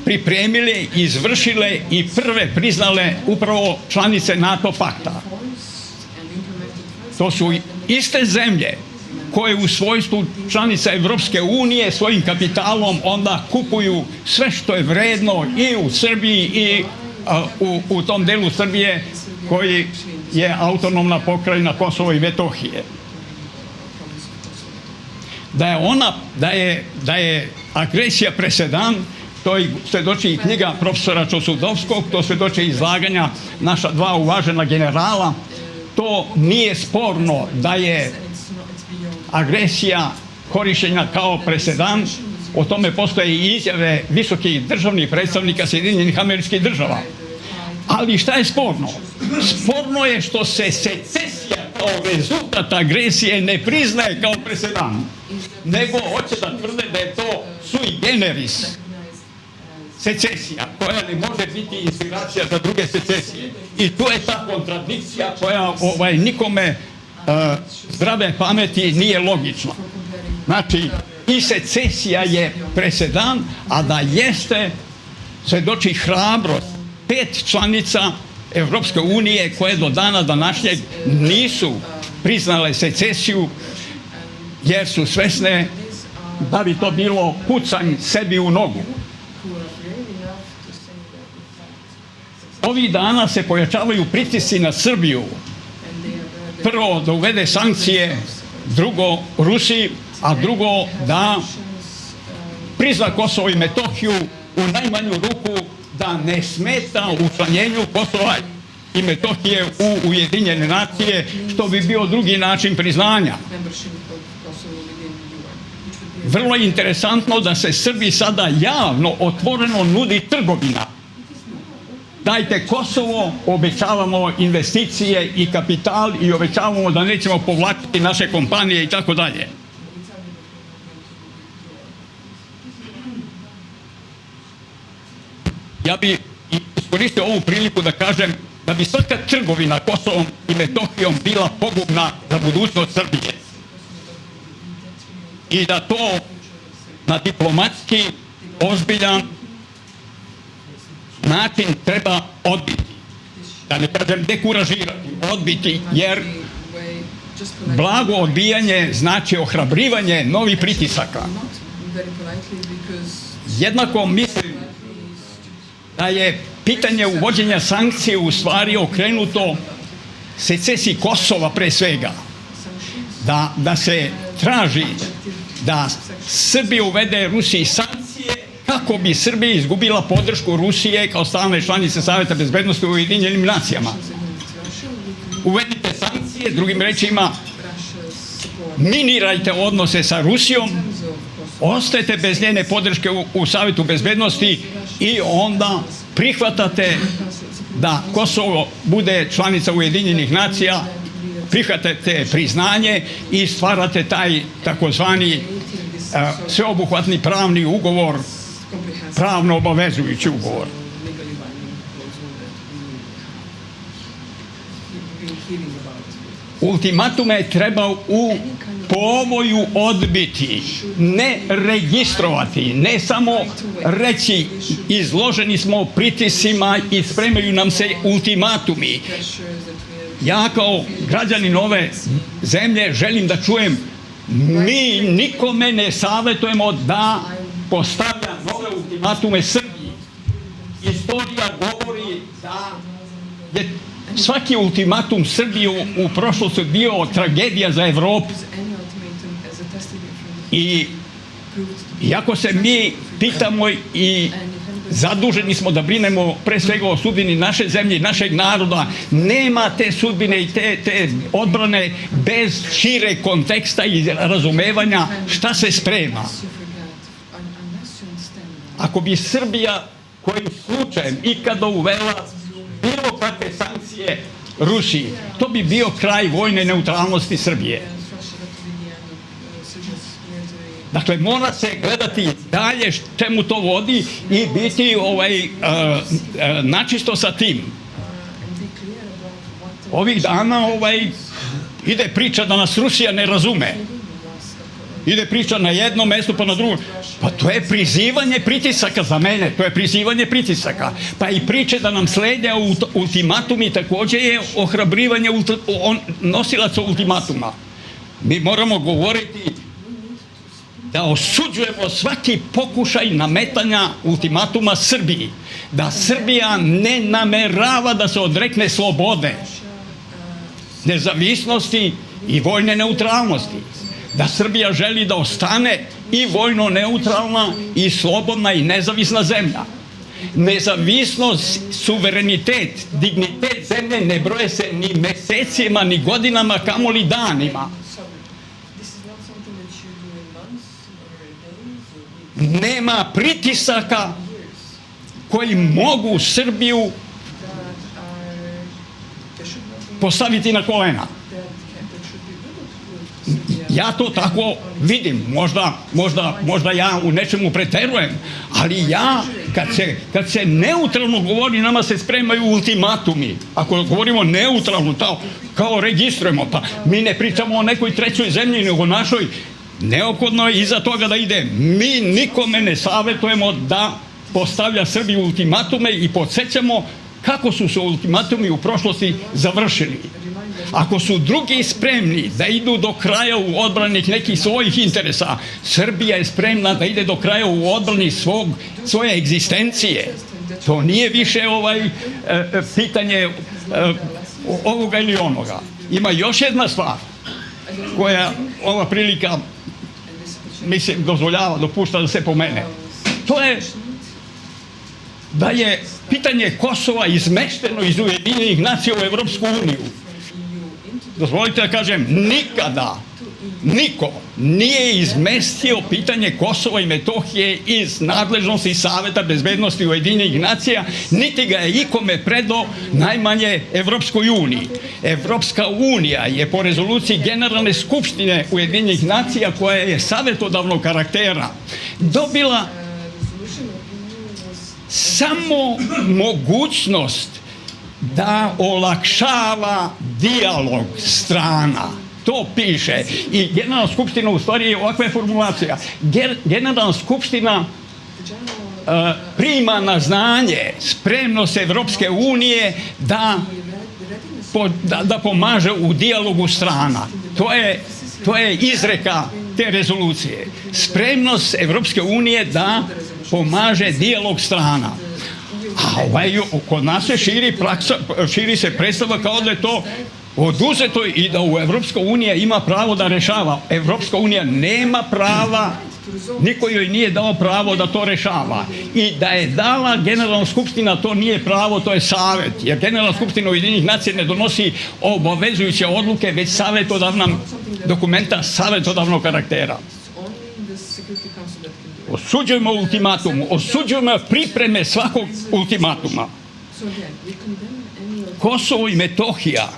pripremile, izvršile i prve priznale upravo članice NATO pakta. To su iste zemlje koje u svojstvu članica Evropske unije svojim kapitalom onda kupuju sve što je vredno i u Srbiji i u tom delu Srbije koji je autonomna pokrajina Kosovo i Metohije. Da je agresija presedan, to svedoči i knjiga profesora Čosudovskog, to svedoče izlaganja naša dva uvažena generala. To nije sporno da je agresija korišćena kao presedan, o tome postoje i izjave visokih državnih predstavnika Sjedinjenih Američkih Država. Ali šta je sporno? Sporno je što se secesija kao rezultat agresije ne priznaje kao presedan, nego hoće da tvrde da je to sui generis secesija, koja ne može biti inspiracija za druge secesije. I tu je ta kontradikcija koja nikome zdrave pameti nije logična. Znači, i secesija je presedan, a da jeste svedoči hrabrost 5 članica Evropske unije koje do dana današnjeg nisu priznale secesiju jer su svesne da bi to bilo pucanj sebi u nogu. Ovih dana se pojačavaju pritisci na Srbiju. Prvo da uvede sankcije, drugo Rusiji, a drugo da prizna Kosovo i Metohiju, u najmanju ruku da ne smeta učlanjenju Kosova i Metohije u Ujedinjene nacije, što bi bio drugi način priznanja. Vrlo je interesantno da se Srbiji sada javno, otvoreno nudi trgovina. Dajte Kosovo, obećavamo investicije i kapital i obećavamo da nećemo povlačiti naše kompanije i tako dalje. Ja bih iskoristio ovu priliku da kažem da bi svaka trgovina Kosovom i Metohijom bila pogubna za budućnost Srbije. I da to na diplomatski, ozbiljan način treba odbiti. Da ne kažem dekuražirati, odbiti, jer blago odbijanje znači ohrabrivanje novih pritisaka. Jednako mislim da je pitanje uvođenja sankcije u stvari okrenuto secesiji Kosova pre svega. Da se traži da Srbija uvede Rusiji sankcije kako bi Srbija izgubila podršku Rusije kao stalne članice Saveta bezbednosti u Ujedinjenim nacijama. Uvedite sankcije, drugim rečima, minirajte odnose sa Rusijom, ostajete bez njene podrške u Savetu bezbednosti i onda prihvatate da Kosovo bude članica Ujedinjenih nacija, prihvatate priznanje i stvarate taj takozvani sveobuhvatni pravni ugovor, pravno obavezujući ugovor. Ultimatume treba u povoju odbiti, ne registrovati, ne samo reći izloženi smo pritiscima i spremaju nam se ultimatumi. Ja kao građanin ove zemlje želim da čujem, mi nikome ne savjetujemo da postavlja nove ultimatume Srbiji. Istorija govori da je svaki ultimatum Srbije u prošlosti bio tragedija za Evropu. I iako se mi pitamo i zaduženi smo da brinemo pre svega o sudbini naše zemlje i našeg naroda, nema te sudbine i te odbrane bez šire konteksta i razumevanja šta se sprema. Ako bi Srbija kojim slučajem ikada uvela bilo kakve sankcije Rusiji, to bi bio kraj vojne neutralnosti Srbije. Dakle, mora se gledati dalje čemu to vodi i biti načisto sa tim. Ovih dana ide priča da nas Rusija ne razume. Ide priča na jednom mestu pa na drugom. Pa to je prizivanje pritisaka za mene, to je prizivanje pritisaka. Pa i priče da nam slede ultimatumi također je ohrabrivanje nosilaca ultimatuma. Mi moramo govoriti da osuđujemo svaki pokušaj nametanja ultimatuma Srbiji, da Srbija ne namerava da se odrekne slobode, nezavisnosti i vojne neutralnosti, da Srbija želi da ostane i vojno neutralna i slobodna i nezavisna zemlja. Nezavisnost, suverenitet, dignitet zemlje ne broje se ni mesecima, ni godinama, kamoli danima. Nema pritisaka koji mogu Srbiju postaviti na kolena. Ja to tako vidim, možda ja u nečemu preterujem, ali ja, kad se neutralno govori, nama se spremaju ultimatumi. Ako govorimo neutralno, kao registrujemo, pa mi ne pričamo o nekoj trećoj zemlji, nego našoj, neophodno je iza toga da ide. Mi nikome ne savjetujemo da postavlja Srbiju ultimatume i podsjećamo kako su se ultimatumi u prošlosti završili. Ako su drugi spremni da idu do kraja u odbrani nekih svojih interesa, Srbija je spremna da ide do kraja u odbrani svoje egzistencije. To nije više pitanje ovoga ili onoga. Ima još jedna stvar koja ova prilika, mislim, dopušta da se pomene. To je da je pitanje Kosova izmešteno iz Ujedinjenih nacija u Evropsku uniju. Dozvolite da kažem, nikada niko nije izmestio pitanje Kosova i Metohije iz nadležnosti Saveta bezbednosti Ujedinjenih nacija, niti ga je ikome predao, najmanje Evropskoj uniji. Evropska unija je po rezoluciji Generalne skupštine Ujedinjenih nacija, koja je savjetodavnog karaktera, dobila samo mogućnost da olakšava dijalog strana. To piše. I Generalna skupština u stvari je ovakva formulacija. Generalna skupština prima na znanje spremnost Evropske unije da pomaže u dijalogu strana. To je izreka te rezolucije. Spremnost Evropske unije da pomaže dijalog strana. A kod nas se širi se predstava kao da je to oduzeto i da u Evropska unija ima pravo da rešava. Evropska unija nema prava, niko joj nije dao pravo da to rešava. I da je dala Generalna skupština, to nije pravo, to je savet. Jer Generalna skupština Ujedinjenih nacija ne donosi obavezujuće odluke, već savjetodavna dokumenta savjetodavnog karaktera. Osuđujemo ultimatumu, osuđujemo pripreme svakog ultimatuma. Kosovo i Metohija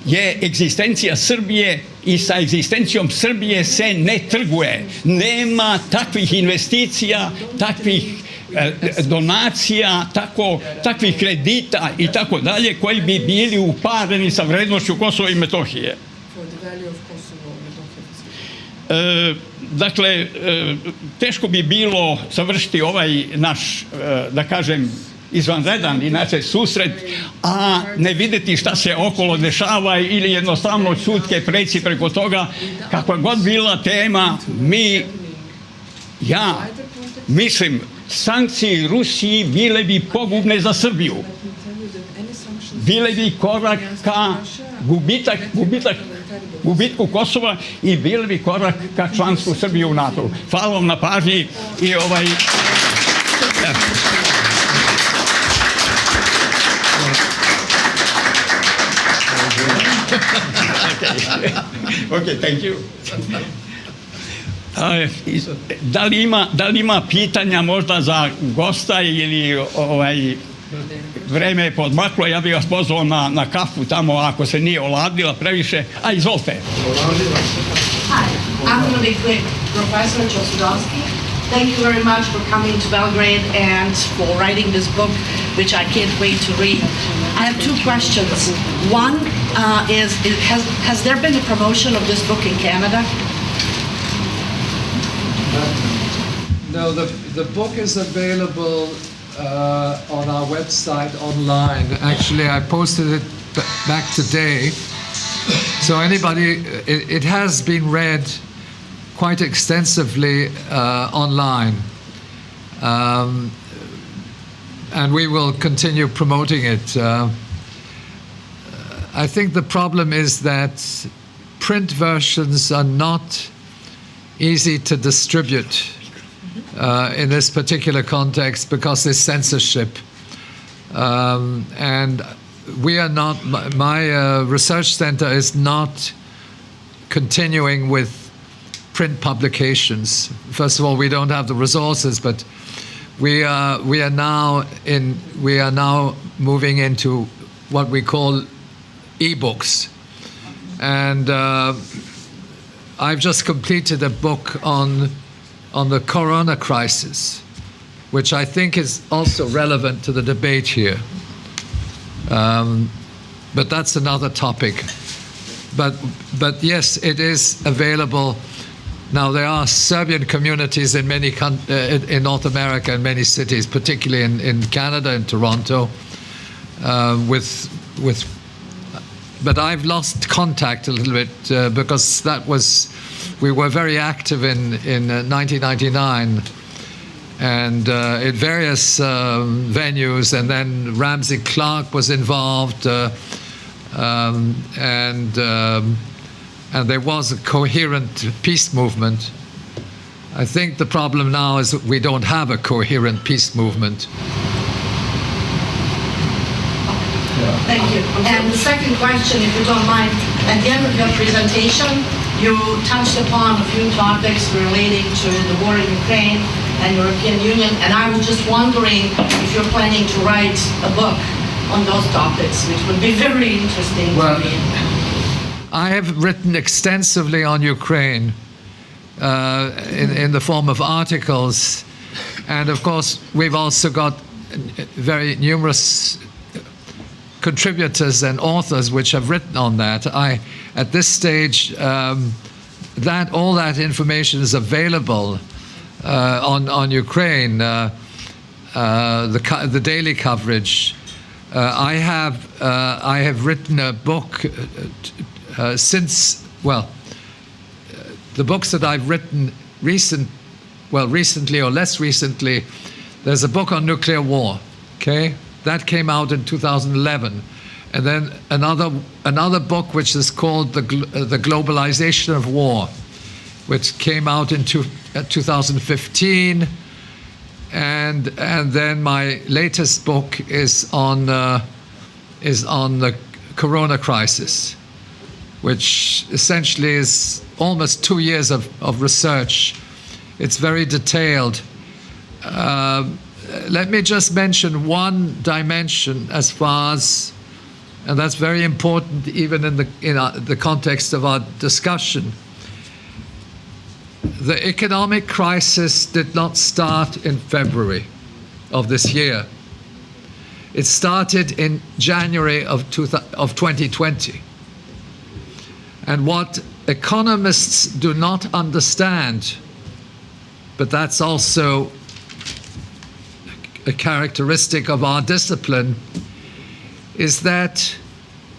je egzistencija Srbije i sa egzistencijom Srbije se ne trguje. Nema takvih investicija, takvih donacija, takvih kredita i tako dalje koji bi bili upareni sa vrednošću Kosova i Metohije. Dakle, teško bi bilo završiti ovaj naš, da kažem, izvanredan inače susret, a ne vidjeti šta se okolo dešava ili jednostavno šutke preći preko toga. Kakva god bila tema, ja mislim, sankcije Rusiji bile bi pogubne za Srbiju. Bile bi korak ka gubitku Kosova i bili bi korak ka članstvu Srbije u NATO. Hvala vam na pažnji i Okay, thank you. Da li ima pitanja možda za gosta ili vreme je podmaklo, ja bih vas pozvao na kafu tamo ako se nije oladila previše. Izvolite. Hi, I'm really quick. Professor Čosudovski, thank you very much for coming to Belgrade and for writing this book, which I can't wait to read. I have two questions. One is, has there been a promotion of this book in Canada? No, the book is available on our website online. Actually, I posted it back today. So anybody, it has been read quite extensively online. And we will continue promoting it. I think the problem is that print versions are not easy to distribute in this particular context because there's censorship. And we are not, my research center is not continuing with print publications. First of all, we don't have the resources, but we are now moving into what we call e-books. And I've just completed a book on the corona crisis, which I think is also relevant to the debate here. But that's another topic. But yes, it is available. Now, there are Serbian communities in many in North America, in many cities, particularly in Canada and Toronto, but I've lost contact a little bit because we were very active in 1999 and in various venues, and then Ramsey Clark was involved, and there was a coherent peace movement. I think the problem now is that we don't have a coherent peace movement. Thank you. And the second question, if you don't mind, at the end of your presentation, you touched upon a few topics relating to the war in Ukraine and European Union, and I was just wondering if you're planning to write a book on those topics, which would be very interesting to me. I have written extensively on Ukraine in the form of articles, and of course we've also got very numerous contributors and authors which have written on that. At this stage, all that information is available on Ukraine, the daily coverage. I have written a book the books that I've written recently or less recently. There's a book on nuclear war, okay? That came out in 2011. And then another book which is called The Globalization of War, which came out in 2015. And then my latest book is on the corona crisis, which essentially is almost 2 years of research. It's very detailed. Let me just mention one dimension as far as, and that's very important even in the context of our discussion. The economic crisis did not start in February of this year. It started in January of 2020. And what economists do not understand, but that's also a characteristic of our discipline, is that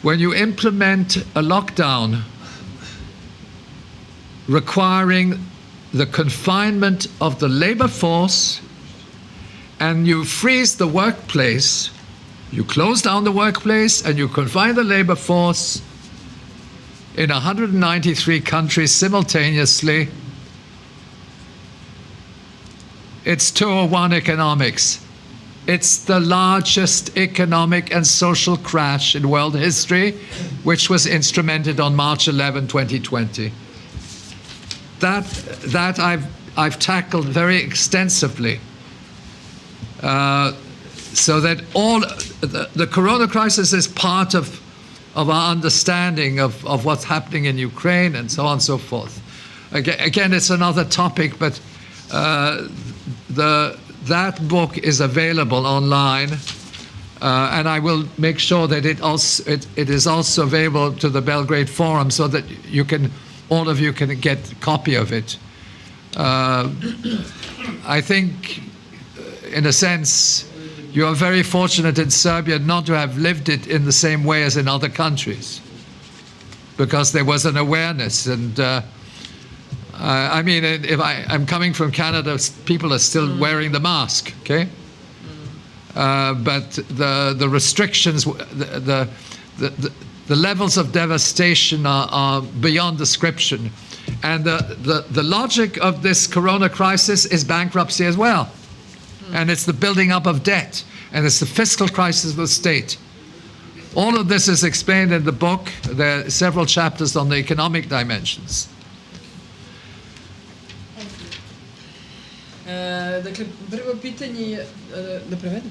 when you implement a lockdown requiring the confinement of the labor force and you freeze the workplace, you close down the workplace and you confine the labor force in 193 countries simultaneously, it's 201 economics. It's the largest economic and social crash in world history, which was instrumented on March 11, 2020. That I've tackled very extensively. So that all the corona crisis is part of our understanding of what's happening in Ukraine and so on and so forth. Again, it's another topic, but that book is available online, and I will make sure that it is also available to the Belgrade Forum so that all of you can get a copy of it. I think, in a sense, you are very fortunate in Serbia not to have lived it in the same way as in other countries. because there was an awareness. And I mean, if I'm coming from Canada, people are still wearing the mask, okay? But the restrictions, the levels of devastation are beyond description. And the logic of this corona crisis is bankruptcy as well. And it's the building up of debt. And it's the fiscal crisis of the state. All of this is explained in the book. There are several chapters on the economic dimensions. Dakle, prvo pitanje je, da prevedem?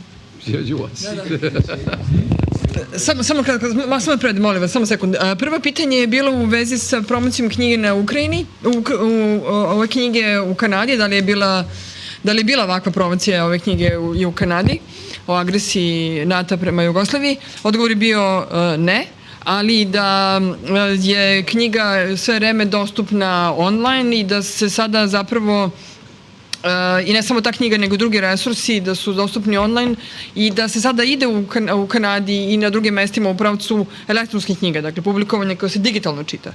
Samo prevedem, molim vas, samo sekund. Prvo pitanje je bilo u vezi sa promocijom knjige na Ukrajini, ove knjige u Kanadi, da li je bila ovakva promocija ove knjige i u Kanadi, o agresiji NATO prema Jugoslaviji. Odgovor je bio ne, ali da je knjiga sve vreme dostupna online i da se sada zapravo i ne samo ta knjiga, nego drugi resursi da su dostupni online i da se sada ide u Kanadi i na drugim mestima u pravcu elektronskih knjiga, dakle publikovanje koje se digitalno čita.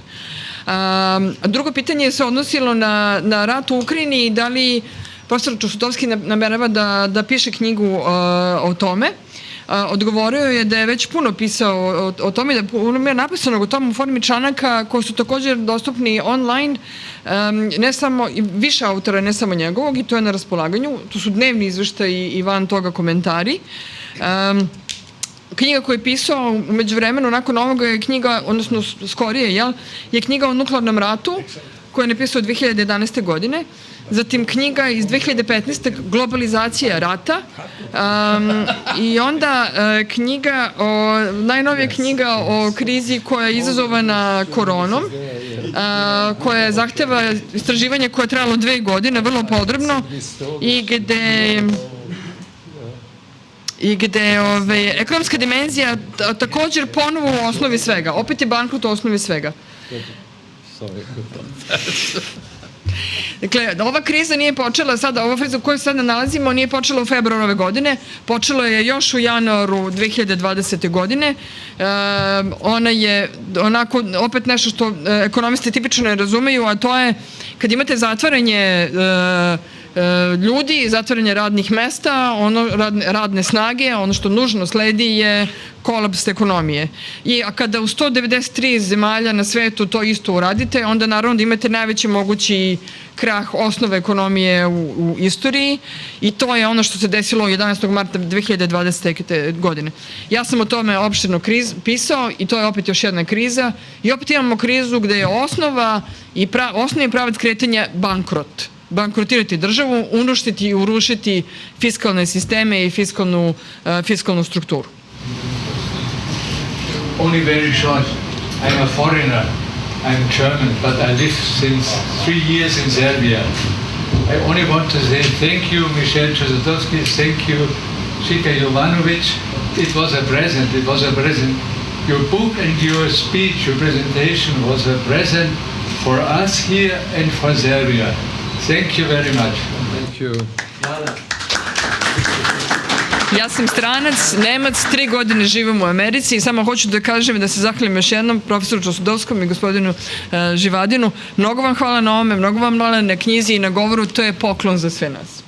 Drugo pitanje se odnosilo na rat u Ukrajini i da li profesor Čosudovski namerava da piše knjigu o tome. Odgovorio je da je već puno pisao o tome, da je puno napisanog o tome u formi članaka koji su također dostupni online, ne samo, više autora, ne samo njegovog, i to je na raspolaganju. Tu su dnevni izveštaj i van toga komentari. Knjiga koju je pisao umeđu vremenu, nakon ovoga je knjiga, odnosno skorije, je knjiga o nuklearnom ratu, koju je napisao 2011. godine. Zatim knjiga iz 2015. Globalizacija rata i onda najnovija knjiga o krizi koja je izazovana koronom, koja zahteva istraživanje koje je trajalo 2 godine, vrlo podrobno, i gde ekonomska dimenzija također ponovo u osnovi svega. Opet je bankrot u osnovi svega. Dakle, ova kriza nije počela sada, ova kriza u kojoj sada nalazimo nije počela u februaru ove godine, počela je još u januaru 2020. godine. Ona je onako, opet nešto što ekonomisti tipično ne razumeju, a to je kad imate zatvaranje ljudi, zatvaranje radnih mesta, radne snage, ono što nužno sledi je kolaps ekonomije. A kada u 193 zemalja na svetu to isto uradite, onda naravno da imate najveći mogući krah osnove ekonomije u istoriji i to je ono što se desilo 11. marta 2020. godine. Ja sam o tome opširno pisao i to je opet još jedna kriza i opet imamo krizu gde je osnovni pravac kretanja bankrot. Bankrotirati državu, uništiti i urušiti fiskalne sisteme i fiskalnu strukturu. Only very short. I'm a foreigner. I'm German, but I live since 3 years in Serbia. I only want to say thank you, Mishel Čosudovski, thank you, Šika Jovanović. It was a present. Your book and your speech, your presentation was a present for us here and for Serbia. Thank you very much. Thank you. Ja sam stranac, Nemac, 3 godine živim u Americi i samo hoću da kažem da se zahvalim još jednom profesoru Čosudovskom i gospodinu Živadinu. Mnogo vam hvala na ovome, mnogo vam hvala na knjizi i na govoru, to je poklon za sve nas.